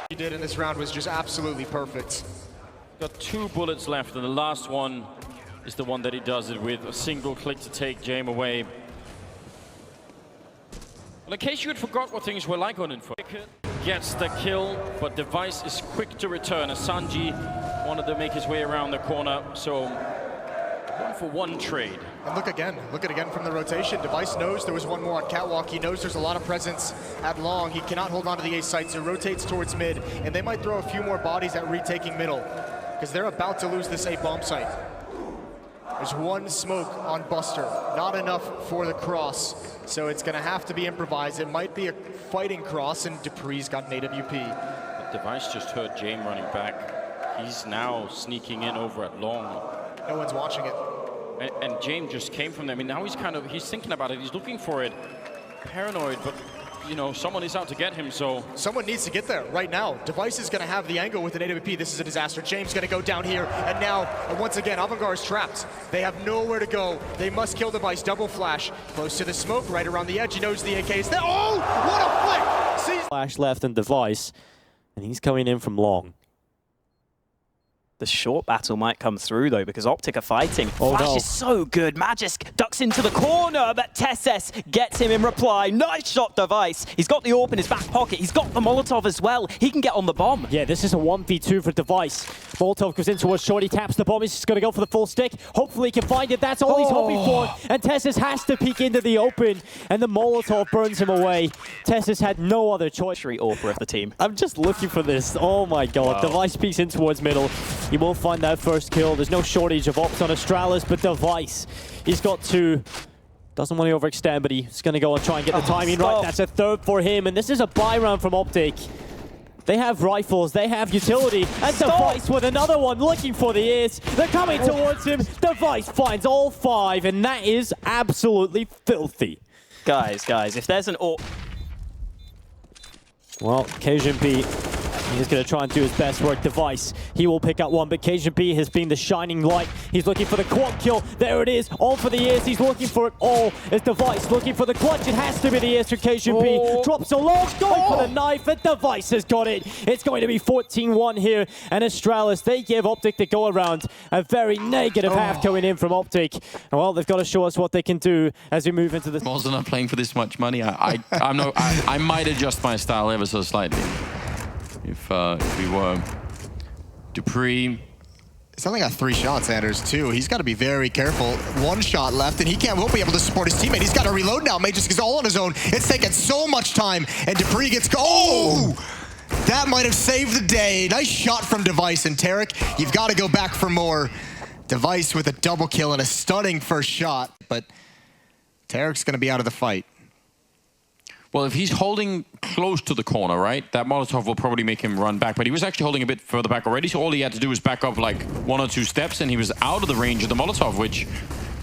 What he did in this round was just absolutely perfect. Got 2 bullets left, and the last one is the one that he does it with. A single click to take Jame away. Well, in case you had forgot what things were like on Info. Gets the kill, but Device is quick to return. As Sanji wanted to make his way around the corner, so for one trade. And look it again from the rotation. Device knows there was one more on Catwalk. He knows there's a lot of presence at long. He cannot hold on to the A site, so rotates towards mid. And they might throw a few more bodies at retaking middle, because they're about to lose this A bomb site. There's one smoke on Buster, not enough for the cross. So it's gonna have to be improvised. It might be a fighting cross, and Dupree's got an AWP. But Device just heard Jame running back. He's now sneaking in over at long. No one's watching it. And Jame just came from there. I mean, now he's thinking about it. He's looking for it. Paranoid, but you know, someone is out to get him, so. Someone needs to get there right now. Device is gonna have the angle with an AWP. This is a disaster. James gonna go down here, and now, once again, Avantgarde is trapped. They have nowhere to go. They must kill Device. Double flash, close to the smoke, right around the edge. He knows the AK is there. Oh, what a flick! Flash left and Device, and he's coming in from long. The short battle might come through, though, because Optic are fighting. Flash is so good. Magisk ducks into the corner, but Tesses gets him in reply. Nice shot, Device. He's got the AWP in his back pocket. He's got the Molotov as well. He can get on the bomb. Yeah, this is a 1v2 for Device. Molotov goes in towards Shorty, taps the bomb. He's just going to go for the full stick. Hopefully he can find it. That's all he's hoping for. And Tesses has to peek into the open, and the Molotov burns him away. Tesses had no other choice. AWP of the team. I'm just looking for this. Oh my god. Wow. Device peeks in towards middle. He will find that first kill. There's no shortage of ops on Astralis, but Device, he's got two. Doesn't want to overextend, but he's going to go and try and get the timing right. That's a third for him, and this is a buy round from Optic. They have rifles, they have utility, and Device with another one looking for the ears. They're coming towards him. Device finds all five, and that is absolutely filthy. Guys, if there's an AWP... Well, KGB, he's going to try and do his best work. Device, he will pick up one, but KGB has been the shining light. He's looking for the quad kill. There it is, all for the ears. He's looking for it all. It's Device looking for the clutch. It has to be the ears for KGB. Drops a low, going for the knife, and Device has got it. It's going to be 14-1 here, and Astralis, they give Optic the go-around. A very negative half coming in from Optic. And well, they've got to show us what they can do as we move into the... Monster not playing for this much money. I might adjust my style ever so slightly. If we were Dupree. He's only got 3 shots, Anders, too. He's got to be very careful. 1 shot left, and he won't be able to support his teammate. He's got to reload now. Magisk is all on his own. It's taken so much time, and Dupree gets... Oh! That might have saved the day. Nice shot from Device, and Tarek, you've got to go back for more. Device with a double kill and a stunning first shot, but Tarek's going to be out of the fight. Well, if he's holding close to the corner, right, that Molotov will probably make him run back. But he was actually holding a bit further back already, so all he had to do was back up like 1 or 2 steps, and he was out of the range of the Molotov, which,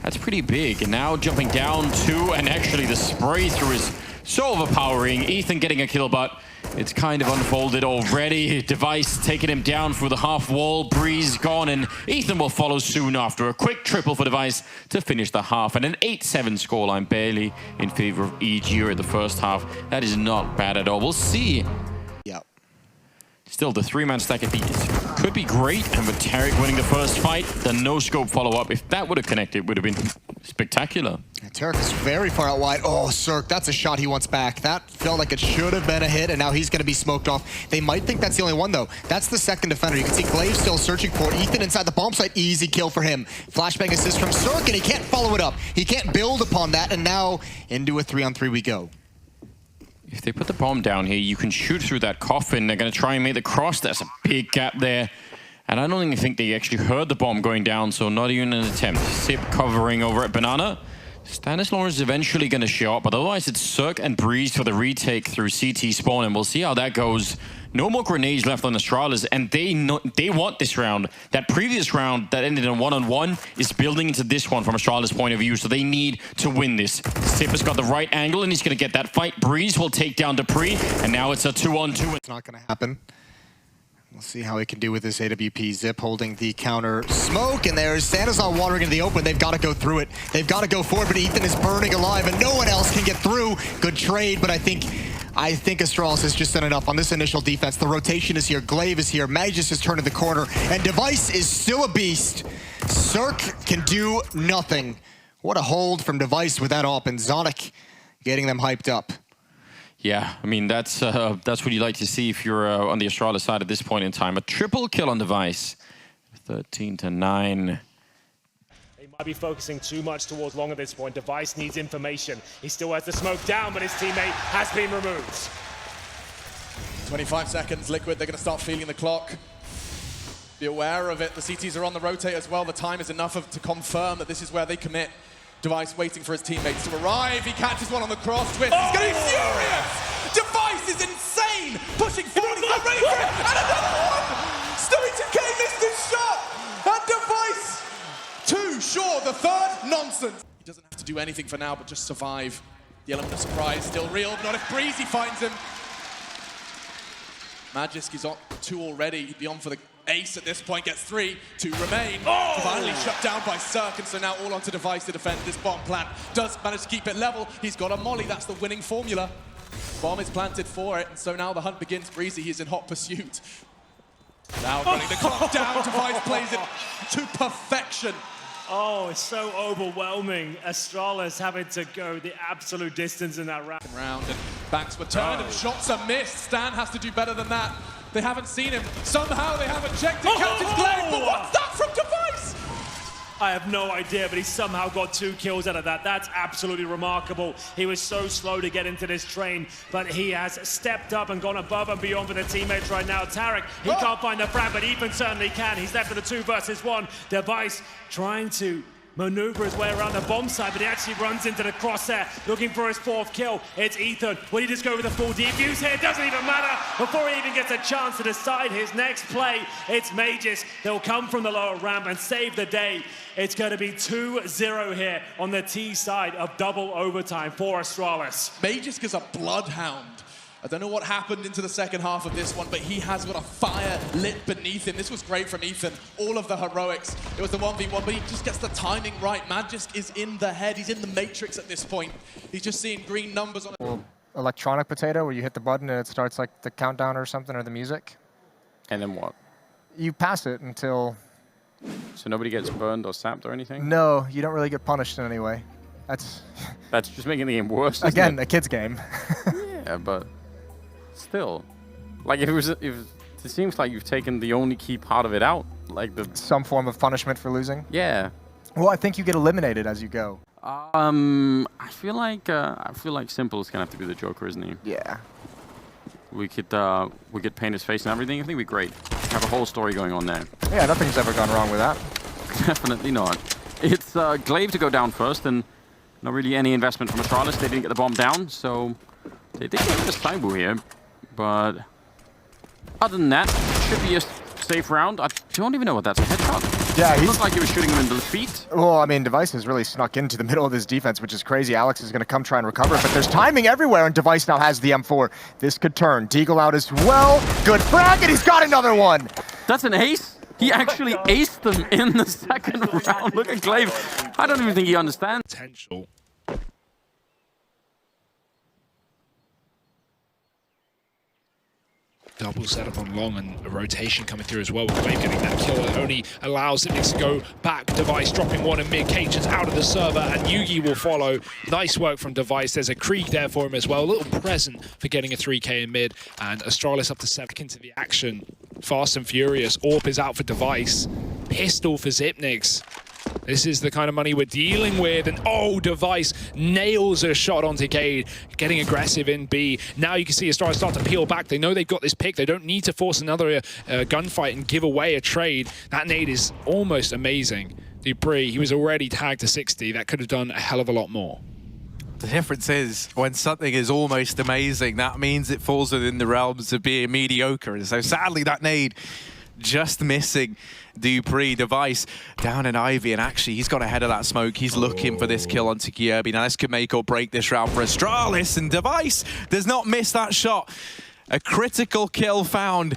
that's pretty big. And now jumping down 2, and actually the spray through is so overpowering. Ethan getting a kill, but it's kind of unfolded already. Device taking him down through the half wall. Breeze gone, and Ethan will follow soon after. A quick triple for Device to finish the half, and an 8-7 scoreline, barely in favor of EG in the first half. That is not bad at all. We'll see. Yep. Still, the 3-man stack at B could be great, and with Tarek winning the first fight, the no-scope follow-up, if that would have connected, it would have been spectacular. Tarek is very far out wide. Oh, Cirque, that's a shot he wants back. That felt like it should have been a hit, and now he's going to be smoked off. They might think that's the only one, though. That's the second defender. You can see Glaive still searching for Ethan inside the bomb site. Easy kill for him. Flashbang assist from Cirque, and he can't follow it up. He can't build upon that, and now into a 3-on-3 we go. If they put the bomb down here, you can shoot through that coffin. They're going to try and make the cross. There's a big gap there. And I don't even think they actually heard the bomb going down, so not even an attempt. Sip covering over at Banana. Stanislaus is eventually going to show up, but otherwise it's Cirque and Breeze for the retake through CT spawn, and we'll see how that goes. No more grenades left on Astralis, and they want this round. That previous round that ended in 1-on-1 is building into this one from Astralis' point of view, so they need to win this. Sip has got the right angle, and he's going to get that fight. Breeze will take down Dupree, and now it's a 2-on-2. It's not going to happen. We'll see how he can do with this AWP. Zip holding the counter smoke, and there's Sanazon wandering into the open. They've got to go through it. They've got to go forward, but Ethan is burning alive, and no one else can get through. Good trade, but I think Astralis has just done enough on this initial defense. The rotation is here. Glaive is here. Magisk has turned in the corner, and Device is still a beast. Cirque can do nothing. What a hold from Device with that op, and Zonic getting them hyped up. Yeah, I mean, that's what you like to see if you're on the Astralis side at this point in time. A triple kill on Device. 13-9. Might be focusing too much towards long at this point. Device needs information. He still has the smoke down, but his teammate has been removed. 25 seconds, Liquid, they're going to start feeling the clock. Be aware of it. The CTs are on the rotate as well. The time is enough to confirm that this is where they commit. Device waiting for his teammates to arrive. He catches one on the cross twist. He's going to be furious! Device is insane! Pushing forward, he's not ready for it! And another one! Stewie 2K missed his shot! And Device, two, sure, the third, nonsense. He doesn't have to do anything for now, but just survive. The element of surprise still real, not if Breezy finds him. Magisk is on 2 already. He'd be on for the ace at this point, gets 3, 2 remain. Oh! Finally shut down by Cirque, and so now all onto Device to defend this bomb plant. Does manage to keep it level. He's got a molly, that's the winning formula. Bomb is planted for it, and so now the hunt begins. Breezy, he's in hot pursuit. Now running the clock down, Device plays it to perfection. Oh, it's so overwhelming. Astralis having to go the absolute distance in that round. And backs were turned and shots are missed. Stan has to do better than that. They haven't seen him. Somehow they haven't checked it. Catches Glaive, but what's that from Device? I have no idea, but he somehow got 2 kills out of that. That's absolutely remarkable. He was so slow to get into this train, but he has stepped up and gone above and beyond for the teammates right now. Tarek, he can't find the frag, but Ethan certainly can. He's left with a 2 versus 1. Device trying to maneuver his way around the bomb side, but he actually runs into the crosshair, looking for his 4th kill. It's Ethan. Will he just go with a full defuse here? It doesn't even matter. Before he even gets a chance to decide his next play, it's Magisk. They'll come from the lower ramp and save the day. It's going to be 2-0 here on the T side of double overtime for Astralis. Magisk is a bloodhound. I don't know what happened into the second half of this one, but he has got a fire lit beneath him. This was great from Ethan. All of the heroics. It was the 1v1, but he just gets the timing right. Magisk is in the head. He's in the matrix at this point. He's just seeing green numbers on it. Electronic potato, where you hit the button and it starts like the countdown or something, or the music. And then what? You pass it until... So nobody gets burned or sapped or anything? No, you don't really get punished in any way. That's just making the game worse. Again, a kid's game. Yeah, but still, like if it seems like you've taken the only key part of it out, like some form of punishment for losing. Yeah. Well, I think you get eliminated as you go. I feel like Simple's gonna have to be the Joker, isn't he? Yeah. We could paint his face and everything. I think we'd be great. Have a whole story going on there. Yeah, nothing's ever gone wrong with that. Definitely not. It's Glaive to go down first, and not really any investment from Astralis. They didn't get the bomb down, so they did get a Saibu here. But other than that, should be a safe round. I don't even know what that's a headshot. Yeah, he looked like he was shooting him in the feet. Well, I mean, Device has really snuck into the middle of his defense, which is crazy. Alex is going to come try and recover, but there's timing everywhere, and Device now has the M4. This could turn. Deagle out as well. Good frag, and he's got another one. That's an ace. He actually aced them in the second round. Look at Glaive. I don't even think he understands. Potential. Double setup on long and a rotation coming through as well with Glaive getting that kill. It only allows Xyp9x to go back. Device dropping one in mid. Cajuns out of the server and Yugi will follow. Nice work from Device. There's a Krieg there for him as well. A little present for getting a 3k in mid. And Astralis up to 7 into the action. Fast and furious. AWP is out for Device. Pistol for Xyp9x. This is the kind of money we're dealing with, and oh, Device nails a shot onto Cade, getting aggressive in B. Now you can see Astralis start to peel back. They know they've got this pick. They don't need to force another gunfight and give away a trade. That nade is almost amazing. dupreeh, he was already tagged to 60. That could have done a hell of a lot more. The difference is, when something is almost amazing, that means it falls within the realms of being mediocre. And so sadly, that nade just missing dupreeh. Device down in Ivy, and actually he's got ahead of that smoke. He's looking for this kill onto Kjaerbye. Now this could make or break this round for Astralis, and Device does not miss that shot. A critical kill found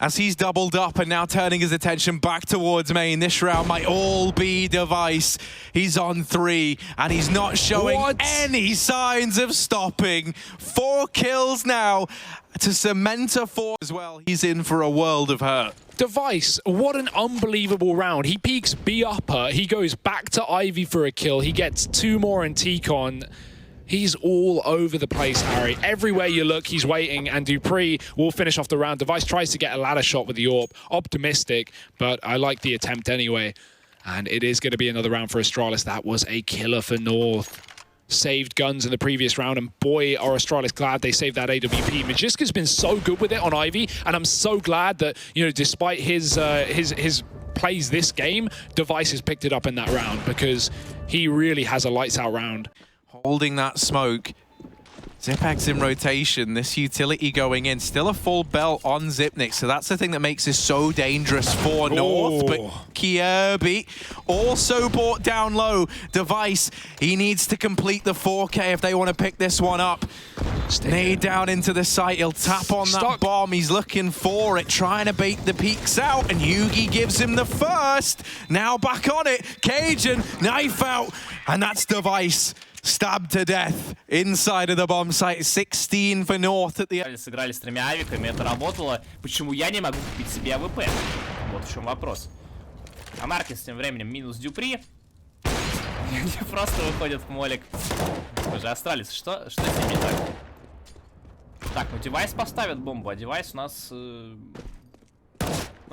as he's doubled up and now turning his attention back towards main. This round might all be Device. He's on 3 and he's not showing any signs of stopping. 4 kills now to cement a 4 as well. He's in for a world of hurt. Device, what an unbelievable round. He peeks B upper, he goes back to Ivy for a kill, he gets 2 more in T-Con. He's all over the place, Harry. Everywhere you look, he's waiting, and dupreeh will finish off the round. Device tries to get a ladder shot with the AWP. Optimistic, but I like the attempt anyway. And it is going to be another round for Astralis. That was a killer for North. Saved guns in the previous round, and boy, are Astralis glad they saved that AWP. Magiska's been so good with it on Ivy, and I'm so glad that, you know, despite his plays this game, Device has picked it up in that round because he really has a lights out round. Holding that smoke. Zipex in rotation, this utility going in. Still a full belt on Zipnik, so that's the thing that makes this so dangerous for North. But Kirby also brought down low. Device, he needs to complete the 4K if they want to pick this one up. Nade down into the site, he'll tap on that bomb. He's looking for it, trying to bait the peaks out, and Yugi gives him the first. Now back on it, Cajun, knife out, and that's Device. Stabbed to death inside of the bomb site. 16 for North at the end. Сыграли с 3 авиками, это работало. Почему я не могу купить себе АВП? Вот в чем вопрос. А Маркес тем временем минус Дюпри. Просто выходит в молик. Боже, Астралис, что с ним не так? Так, ну Девайс поставит бомбу, а Девайс у нас... Ну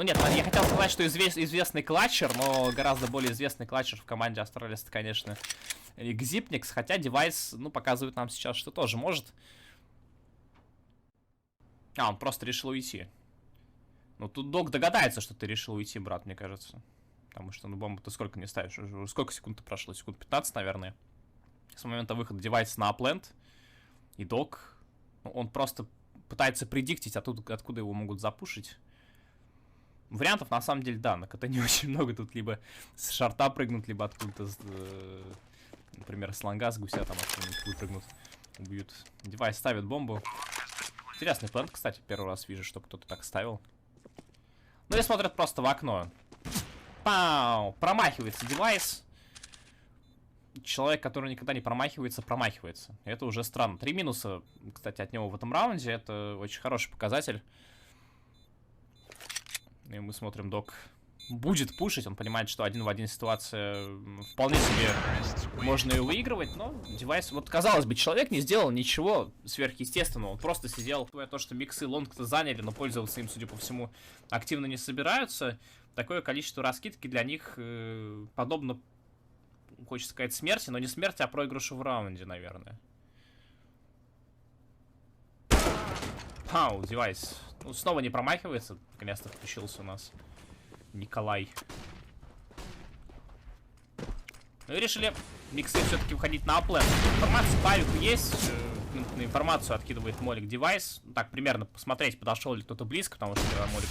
нет, я хотел сказать, что известный клатчер, но гораздо более известный клатчер в команде Астралис, конечно, Xipnix, хотя Девайс, ну, показывает нам сейчас, что тоже может. А, он просто решил уйти. Ну, тут Док догадается, что ты решил уйти, брат, мне кажется. Потому что, ну, бомбу ты сколько не ставишь? Уже сколько секунд прошло? Секунд 15, наверное. С момента выхода Девайс на апленд. И Док, ну, он просто пытается предиктить, откуда его могут запушить. Вариантов, на самом деле, да, на КТ не очень много. Тут либо с шарта прыгнут, либо откуда-то, например, с лонга, с гуся там откуда-нибудь выпрыгнут, убьют. Девайс ставит бомбу. Интересный план, кстати, первый раз вижу, что кто-то так ставил. Ну и смотрят просто в окно. Пау! Промахивается Девайс. Человек, который никогда не промахивается, промахивается. И это уже странно. 3 минуса, кстати, от него в этом раунде. Это очень хороший показатель. И мы смотрим, Док будет пушить, он понимает, что 1 в 1 ситуация вполне себе можно и выигрывать, но Девайс, вот казалось бы, человек не сделал ничего сверхъестественного, он просто сидел, то, что миксы лонг-то заняли, но пользоваться им, судя по всему, активно не собираются, такое количество раскидки для них подобно, хочется сказать, смерти, но не смерти, а проигрышу в раунде, наверное. Пау, Девайс. Ну, снова не промахивается. Наконец-то включился у нас Николай. Ну и решили миксы все-таки выходить на аплен. Информация по авику есть. На информацию откидывает молик Девайс. Так, примерно посмотреть, подошел ли кто-то близко, потому что молик...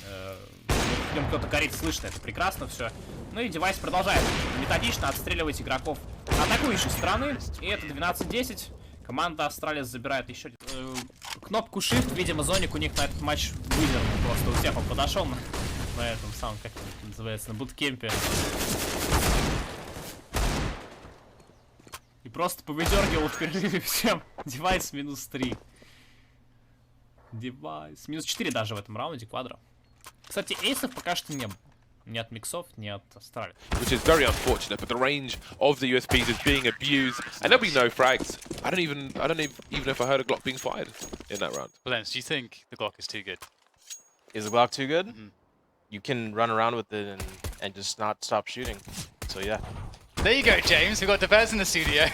в нем кто-то горит, слышно, это прекрасно все. Ну и Девайс продолжает методично отстреливать игроков атакующей стороны. И это 12-10. Команда Астралис забирает еще кнопку Shift. Видимо, Зоник у них на этот матч выдернул. Просто у всех он подошел на этом самом, как это называется, на буткемпе. И просто повыдергивал в перерыве всем. Девайс минус 3. Девайс. Минус 4 даже в этом раунде, Квадро. Кстати, эйсов пока что не было. Ни от миксов, ни от Astralis. Which is very unfortunate, but the range of the USPs is being abused, and there'll be no frags. I don't even know if I heard a Glock being fired in that round. Lens, do you think the Glock is too good? Is the Glock too good? You can run around with it and just not stop shooting. So yeah. There you go, James. We've got Devers in the studio.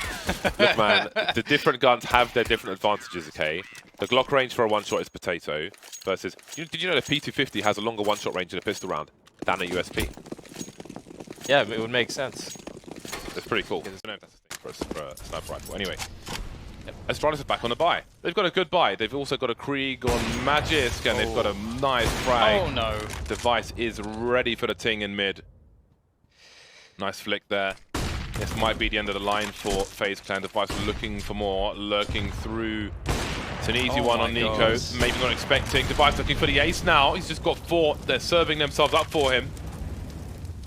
Look, man, the different guns have their different advantages, okay? The Glock range for a one-shot is potato versus... Did you know the P250 has a longer one-shot range in a pistol round than a USP? Yeah, it would make sense. That's pretty cool. I don't know if that's a thing for a sniper rifle. Anyway, Astralis is back on the buy. They've got a good buy. They've also got a Krieg on Magisk, and they've got a nice frag. Oh no. Device is ready for the ting in mid. Nice flick there. This might be the end of the line for FaZe Clan. Device looking for more, lurking through. It's an easy one on Nico. God. Maybe not expecting. Device looking for the ace now. He's just got 4. They're serving themselves up for him.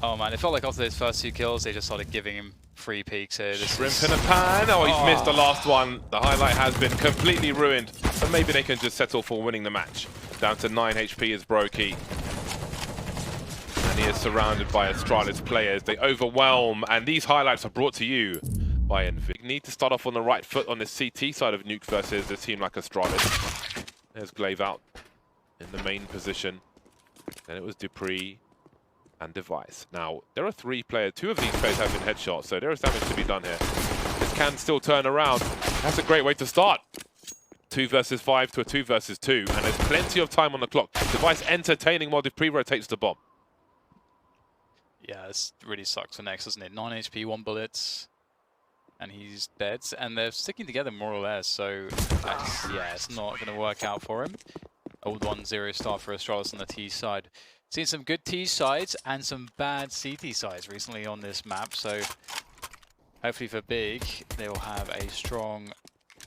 Oh man, it felt like after those first 2 kills, they just started giving him free peeks here. Shrimp in a pan. Oh, he's missed the last one. The highlight has been completely ruined. But maybe they can just settle for winning the match. Down to 9 HP is Brokey. And he is surrounded by Astralis players. They overwhelm, and these highlights are brought to you by Envy. Need to start off on the right foot on the CT side of Nuke versus a team like Astralis. There's Glaive out in the main position. Then it was Dupree. and Device. Now, there are 3 players. 2 of these players have been headshots, so there is damage to be done here. This can still turn around. That's a great way to start. 2 versus 5 to a 2 versus 2, and there's plenty of time on the clock. Device entertaining while dupreeh rotates the bomb. Yeah, this really sucks for Nex, doesn't it? 9 HP, 1 bullet, and he's dead. And they're sticking together more or less, so yeah, it's not going to work out for him. Old 1-0 start for Astralis on the T side. Seen some good T sides and some bad CT sides recently on this map, so hopefully for Big, they will have a strong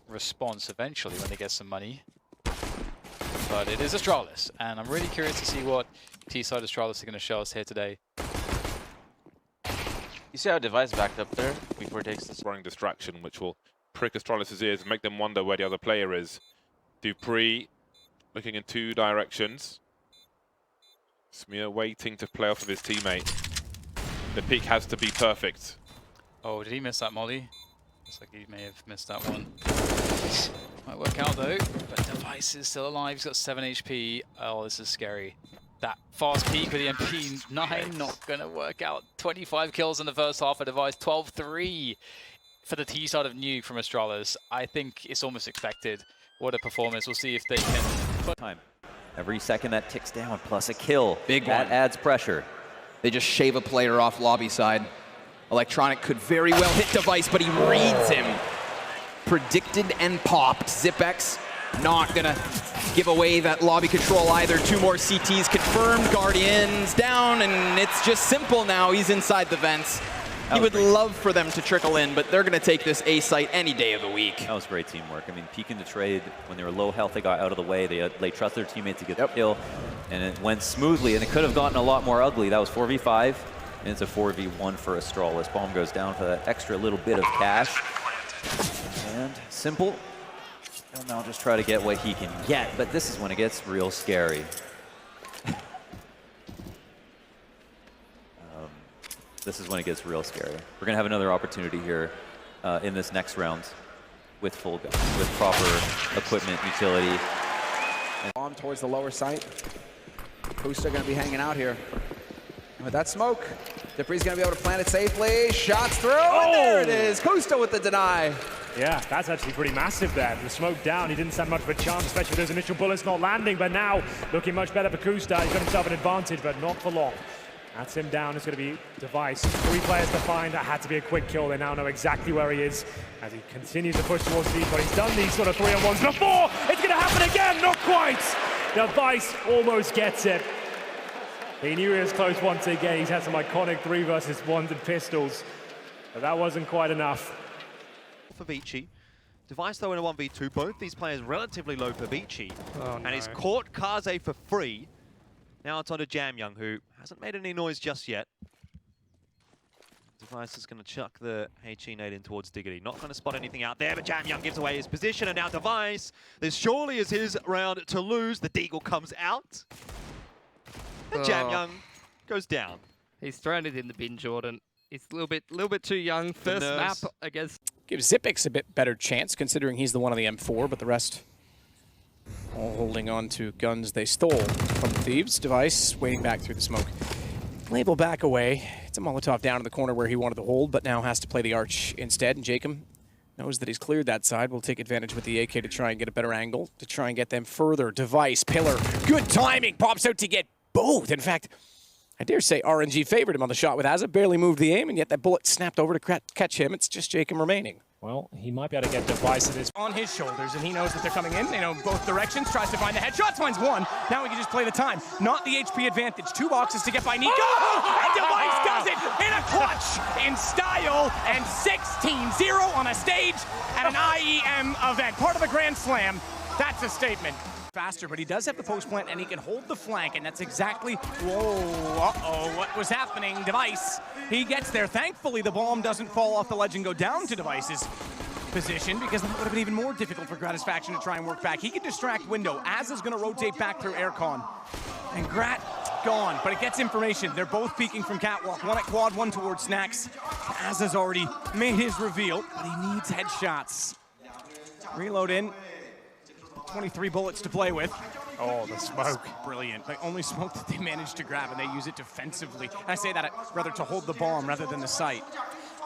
response eventually when they get some money. But it is Astralis, and I'm really curious to see what T-side Astralis are going to show us here today. You see how Device backed up there before it takes this running distraction, which will prick Astralis' ears and make them wonder where the other player is. dupreeh looking in 2 directions. Smear waiting to play off of his teammate. The peak has to be perfect. Oh, did he miss that molly? Looks like he may have missed that one. Might work out though, but Device is still alive. He's got 7 HP. Oh, this is scary. That fast peak with the MP9 not going to work out. 25 kills in the first half of Device, 12-3 for the T side of Nuke from Astralis. I think it's almost expected. What a performance. We'll see if they can... Time. Every second that ticks down, plus a kill. Big that one. adds pressure. They just shave a player off lobby side. Electronic could very well hit Device, but he reads him. Predicted and popped. Zipex not gonna give away that lobby control either. 2 more CTs confirmed. Guardians down, and it's just simple now. He's inside the vents. He would love for them to trickle in, but they're going to take this A site any day of the week. That was great teamwork. I mean, peeking the trade, when they were low health, they got out of the way. They trusted their teammate to get the kill, and it went smoothly, and it could have gotten a lot more ugly. That was 4v5, and it's a 4v1 for Astralis. Bomb goes down for that extra little bit of cash. And Simple, he'll now just try to get what he can get, but this is when it gets real scary. This is when it gets real scary. We're going to have another opportunity here in this next round with full guns, with proper equipment, utility. On towards the lower site. Kusta going to be hanging out here. And with that smoke, dupreeh's going to be able to plant it safely. Shots through, and there it is. Kusta with the deny. Yeah, that's actually pretty massive there. The smoke down, he didn't stand much of a chance, especially with those initial bullets not landing, but now looking much better for Kusta. He's got himself an advantage, but not for long. That's him down. It's going to be Device. 3 players to find. That had to be a quick kill. They now know exactly where he is as he continues to push towards Steve, but he's done these sort of 3-on-1s before. It's going to happen again. Not quite. Device almost gets it. He knew he was close once again. He's had some iconic 3 versus 1s and pistols, but that wasn't quite enough. For Beachy. Device though in a 1v2. Both these players relatively low for Beachy. And he's caught Kaze for free. Now it's on to Jamyoung, who hasn't made any noise just yet. Device is going to chuck the HE nade in towards Diggity. Not going to spot anything out there, but Jamyoung gives away his position, and now Device, this surely is his round to lose. The Deagle comes out, and Jamyoung goes down. He's thrown it in the bin, Jordan. He's a little bit too young. First map against... Gives Zipex a bit better chance, considering he's the one on the M4, but the rest all holding on to guns they stole from the thieves. Device waiting back through the smoke. Label back away. It's a Molotov down in the corner where he wanted to hold, but now has to play the arch instead. And Jacob knows that he's cleared that side. Will take advantage with the AK to try and get a better angle, to try and get them further. Device, Pillar, good timing, pops out to get both. In fact, I dare say RNG favored him on the shot with Azza. Barely moved the aim, and yet that bullet snapped over to catch him. It's just Jacob remaining. Well, he might be able to get Device at his... On his shoulders, and he knows that they're coming in. They know both directions, tries to find the headshots, finds one. Now we can just play the time. Not the HP advantage. 2 boxes to get by Nico. And Device does it in a clutch, in style, and 16-0 on a stage at an IEM event. Part of a Grand Slam. That's a statement. Faster, but he does have the post plant, and he can hold the flank, and that's exactly... Whoa, what was happening? Device, he gets there. Thankfully, the bomb doesn't fall off the ledge and go down to Device's position, because that would have been even more difficult for Gratisfaction to try and work back. He can distract Window. Azza's going to rotate back through Aircon. And Grat gone, but it gets information. They're both peeking from Catwalk. One at Quad, one towards Snacks. Azza's already made his reveal, but he needs headshots. Reload in. 23 bullets to play with. Oh, the smoke. Brilliant. The only smoke that they managed to grab, and they use it defensively. And I say that rather to hold the bomb rather than the site.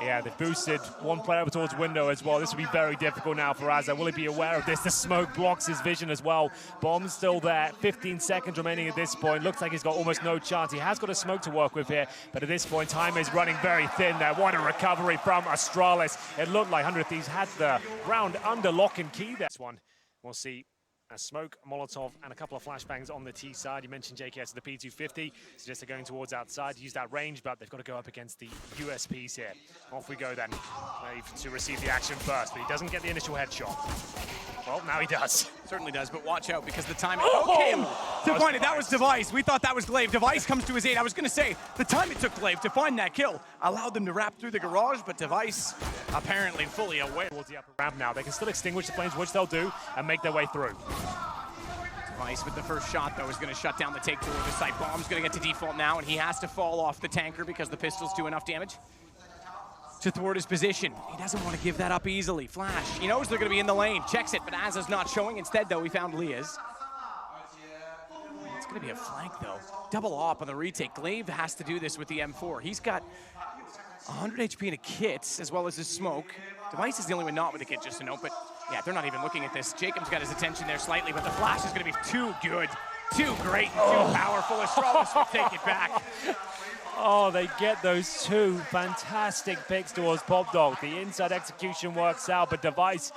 Yeah, they've boosted one player over towards window as well. This will be very difficult now for Azza. Will he be aware of this? The smoke blocks his vision as well. Bomb's still there. 15 seconds remaining at this point. Looks like he's got almost no chance. He has got a smoke to work with here, but at this point, time is running very thin there. What a recovery from Astralis. It looked like 100 Thieves had the round under lock and key there. This one, we'll see. A smoke, Molotov, and a couple of flashbangs on the T side. You mentioned JKS the P250, suggests they're going towards outside to use that range, but they've got to go up against the USPs here. Off we go then. Glaive to receive the action first, but he doesn't get the initial headshot. Well, now he does. Certainly does, but watch out because the time... Okay, to find it, that was Device. We thought that was Glaive. Device comes to his aid. I was going to say, the time it took Glaive to find that kill allowed them to wrap through the garage, but Device apparently fully aware. Towards the upper ramp now. They can still extinguish the flames, which they'll do, and make their way through. Device with the first shot, though, is going to shut down the take toward the site. Bomb's going to get to default now, and he has to fall off the tanker because the pistols do enough damage to thwart his position. He doesn't want to give that up easily. Flash, he knows they're going to be in the lane. Checks it, but Azza's not showing. Instead, though, we found Leah's. It's going to be a flank, though. Double op on the retake. Glaive has to do this with the M4. He's got 100 HP in a kit, as well as his smoke. Device is the only one not with a kit, just to note, but yeah, they're not even looking at this. Jacob's got his attention there slightly, but the flash is going to be too good, too great, and too powerful. Astralis will take it back. Oh, they get those two fantastic picks towards Pop Dog. The inside execution works out, but Device...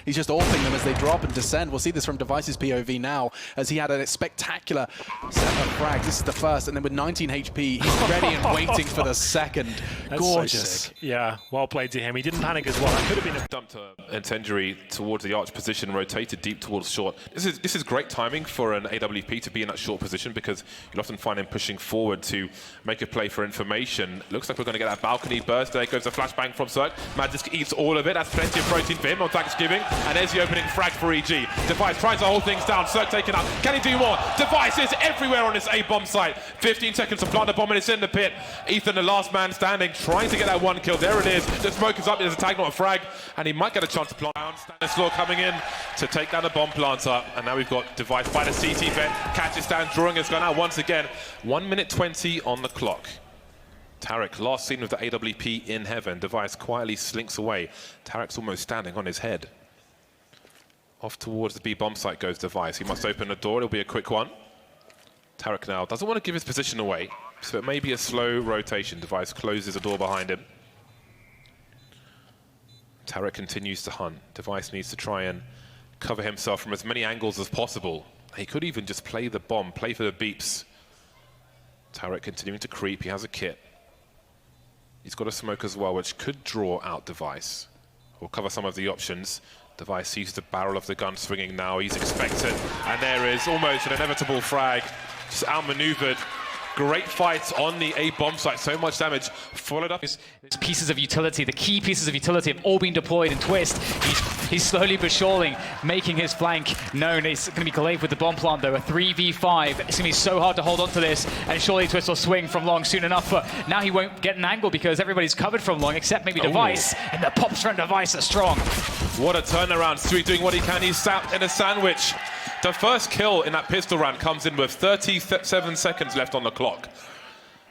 He's just AWPing them as they drop and descend. We'll see this from Device's POV now, as he had a spectacular set of frags. This is the first, and then with 19 HP, he's ready and waiting for the second. That's gorgeous. So sick. Yeah, well played to him. He didn't panic as well. That could have been a... Dumped incendiary towards the arch position, rotated deep towards short. This is great timing for an AWP to be in that short position, because you'll often find him pushing forward to make a play for information. Looks like we're going to get that balcony burst. There goes the flashbang from Cirque. Magisk eats all of it. That's plenty of protein for him on Thanksgiving, and there's the opening frag for EG. Device tries to hold things down. Cirque taken out. Can he do more? Device is everywhere on this A-bomb site. 15 seconds to plant the bomb, and it's in the pit. Ethan, the last man standing, trying to get that one kill. There it is. The smoke is up. There's a tag, not a frag, and he might get a chance to plant down. Stanislaw coming in to take down the bomb planter, and now we've got Device by the CT vent. Catches down, drawing has gone out once again. 1 minute 20 on the clock. Tarek, last seen with the AWP in heaven. Device quietly slinks away. Tarek's almost standing on his head. Off towards the B bomb site goes Device. He must open the door. It'll be a quick one. Tarek now doesn't want to give his position away, so it may be a slow rotation. Device closes the door behind him. Tarek continues to hunt. Device needs to try and cover himself from as many angles as possible. He could even just play the bomb, play for the beeps. Tarek continuing to creep. He has a kit. He's got a smoke as well, which could draw out Device. We'll cover some of the options. Device sees the barrel of the gun swinging now. He's expectant, and there is almost an inevitable frag. Just outmaneuvered. Great fight on the A bomb site. So much damage. Followed up. Pieces of utility, the key pieces of utility have all been deployed in Twist. He's slowly but surely making his flank known. It's going to be Glaive with the bomb plant though, a 3v5. It's going to be so hard to hold on to this, and surely Twist will swing from long soon enough, but now he won't get an angle because everybody's covered from long except maybe Device, and the pops from Device are strong. What a turnaround. Sweet doing what he can. He's sat in a sandwich. The first kill in that pistol round comes in with 37 seconds left on the clock.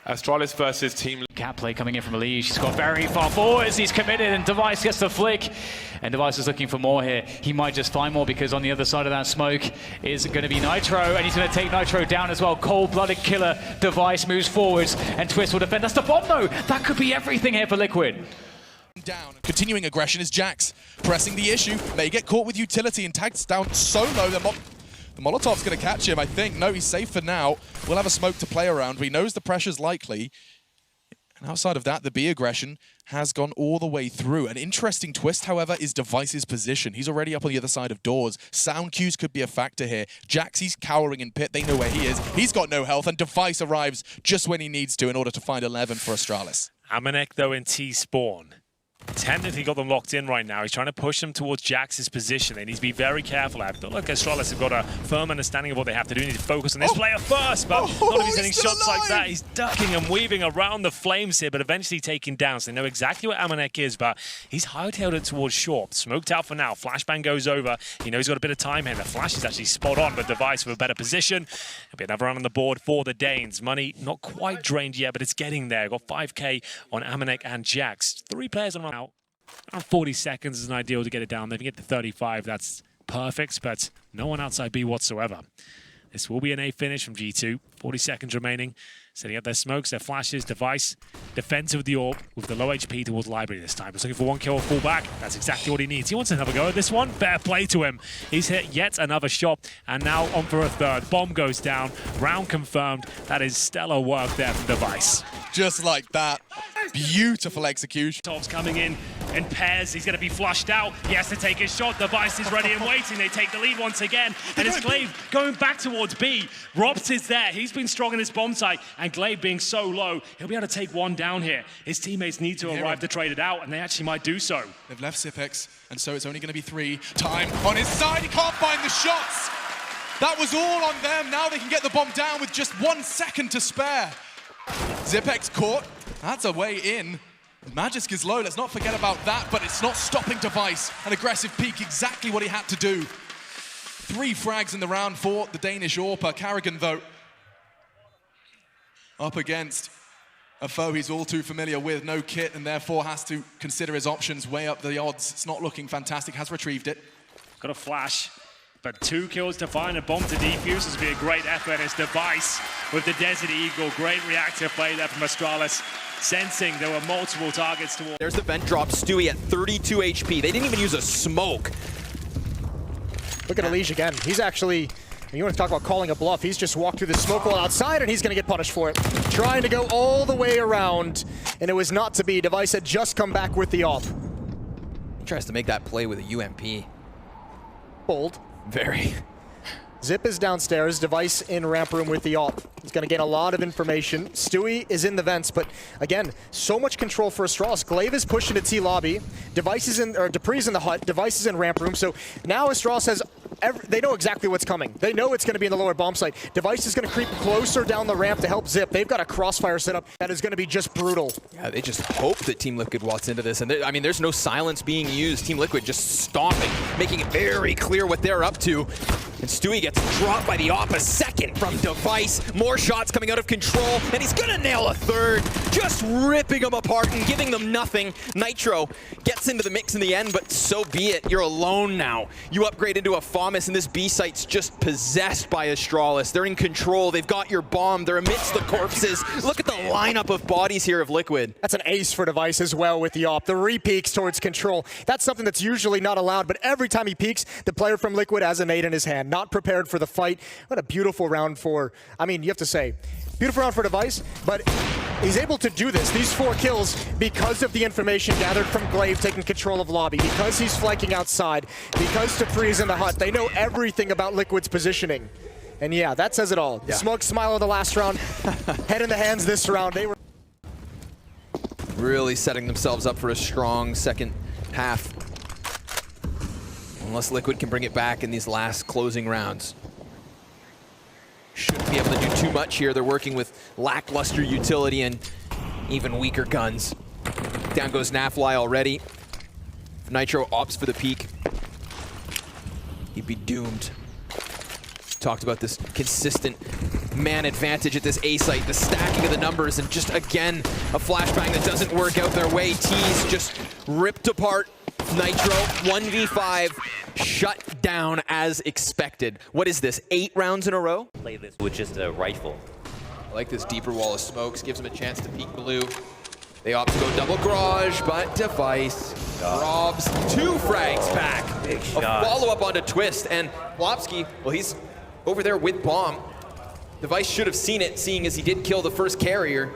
Astralis versus Team... Cat play coming in from Ali. She's got very far forwards. He's committed, and Device gets the flick. And Device is looking for more here. He might just find more because on the other side of that smoke is going to be Nitro, and he's going to take Nitro down as well. Cold-blooded killer. Device moves forwards, and Twist will defend. That's the bomb, though. That could be everything here for Liquid. Down. Continuing aggression is Jax, pressing the issue. May get caught with utility and tagged down so low that the Molotov's going to catch him, I think. No, he's safe for now. We'll have a smoke to play around. He knows the pressure's likely. And outside of that, the B aggression has gone all the way through. An interesting twist, however, is Device's position. He's already up on the other side of doors. Sound cues could be a factor here. Jax, he's cowering in pit. They know where he is. He's got no health, and Device arrives just when he needs to in order to find 11 for Astralis. Amanek, though, in T-spawn. Technically got them locked in right now. He's trying to push them towards Jax's position. They need to be very careful. I feel like Astralis have got a firm understanding of what they have to do. They need to focus on this player first, but not if he's hitting shots like that. He's ducking and weaving around the flames here, but eventually taken down. So they know exactly what Amanek is, but he's hightailed it towards short. Smoked out for now. Flashbang goes over. He knows he's got a bit of time here. The flash is actually spot on, but Device with a better position. There'll be another run on the board for the Danes. Money not quite drained yet, but it's getting there. Got 5K on Amanek and Jax. 3 players on round. Around 40 seconds is an ideal to get it down. If you get to 35, that's perfect, but no one outside B whatsoever. This will be an A finish from G2. 40 seconds remaining. Setting up their smokes, their flashes, Device. Defensive with the AWP with the low HP towards Library this time. He's looking for 1 kill, fall back. That's exactly what he needs. He wants another go at this one. Fair play to him. He's hit yet another shot, and now on for a third. Bomb goes down. Round confirmed. That is stellar work there from Device. Just like that. Beautiful execution. Top's coming in pairs. He's going to be flushed out. He has to take his shot. Device is ready and waiting. They take the lead once again. And it's Glaive going back towards B. Robs is there. He's been strong in his bomb site. And Glaive being so low, he'll be able to take one down here. His teammates need to arrive to trade it out, and they actually might do so. They've left Zipex, and so it's only going to be 3. Time on his side. He can't find the shots. That was all on them. Now they can get the bomb down with just 1 second to spare. Zipex caught. That's a way in. Magisk is low, let's not forget about that, but it's not stopping Device. An aggressive peek, exactly what he had to do. 3 frags in the round for the Danish AWPer. Carrigan, though, up against a foe he's all too familiar with. No kit, and therefore has to consider his options, weigh up the odds. It's not looking fantastic, has retrieved it. Got a flash, but 2 kills to find a bomb to defuse. This will be a great effort. It's Device with the Desert Eagle. Great reactive play there from Astralis. Sensing there were multiple targets towards. There's the vent drop. Stewie at 32 HP. They didn't even use a smoke. Look at Elige again. He's actually, you want to talk about calling a bluff, he's just walked through the smoke wall outside and he's going to get punished for it. Trying to go all the way around, and it was not to be. Device had just come back with the AWP. He tries to make that play with a UMP. Bold. Very. Zip is downstairs, Device in ramp room with the AWP. He's going to gain a lot of information. Stewie is in the vents, but again, so much control for Astralis. Glaive is pushed into T lobby. Device is in, or Dupree's in the hut. Device is in ramp room. So now Astralis has, they know exactly what's coming. They know it's going to be in the lower bomb site. Device is going to creep closer down the ramp to help Zip. They've got a crossfire set up that is going to be just brutal. Yeah, they just hope that Team Liquid walks into this. And I mean, there's no silence being used. Team Liquid just stomping, making it very clear what they're up to. And Stewie gets dropped by the AWP a second from Device. More shots coming out of control, and he's gonna nail a third. Just ripping them apart and giving them nothing. Nitro gets into the mix in the end, but so be it. You're alone now. You upgrade into a FAMAS, and this B site's just possessed by Astralis. They're in control. They've got your bomb. They're amidst the corpses. Look at the lineup of bodies here of Liquid. That's an ace for Device as well with the AWP. The re-peeks towards control. That's something that's usually not allowed, but every time he peeks, the player from Liquid has a nade in his hand. Not prepared for the fight. What a beautiful round for, I mean, you have to say, beautiful round for Device, but he's able to do this, these 4 kills, because of the information gathered from Glaive taking control of lobby, because he's flanking outside, because Dupree's in the hut. They know everything about Liquid's positioning. And yeah, that says it all. Yeah. Smoke smile of the last round, head in the hands this round. They were really setting themselves up for a strong second half. Unless Liquid can bring it back in these last closing rounds. Shouldn't be able to do too much here. They're working with lackluster utility and even weaker guns. Down goes Nafly already. Nitro opts for the peak. He'd be doomed. Talked about this consistent man advantage at this A site, the stacking of the numbers, and just again, a flashbang that doesn't work out their way. T's just ripped apart. Nitro, 1v5, shut down as expected. What is this, 8 rounds in a row? Play this with just a rifle. I like this deeper wall of smokes, gives him a chance to peek blue. They opt to go double garage, but Device robs 2 frags back. Big a shot. follow-up onto Twist, and Plopsky, well, he's over there with bomb. Device should have seen it, seeing as he did kill the first carrier.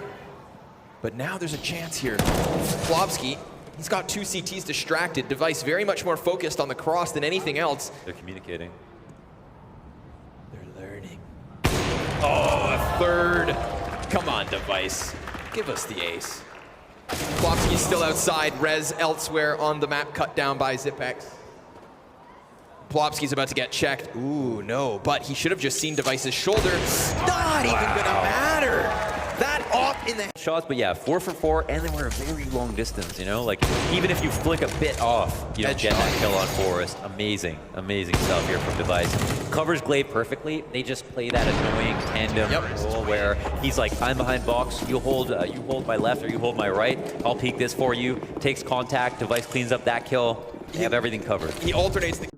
But now there's a chance here. Plopsky, he's got 2 CTs distracted. Device very much more focused on the cross than anything else. They're communicating. They're learning. Oh, a third. Come on, Device. Give us the ace. Plopsky's still outside. Rez elsewhere on the map, cut down by Zipex. Plopsky's about to get checked. Ooh, no, but he should have just seen Device's shoulder. Not even gonna matter. That off in the shots, but yeah, 4 for 4, and they were a very long distance, you know? Like, even if you flick a bit off, you don't get that kill on Forest. Amazing, amazing stuff here from Device. Covers Glaive perfectly. They just play that annoying tandem role where he's like, I'm behind box, you hold my left or you hold my right, I'll peek this for you, takes contact, Device cleans up that kill, they have everything covered. He alternates the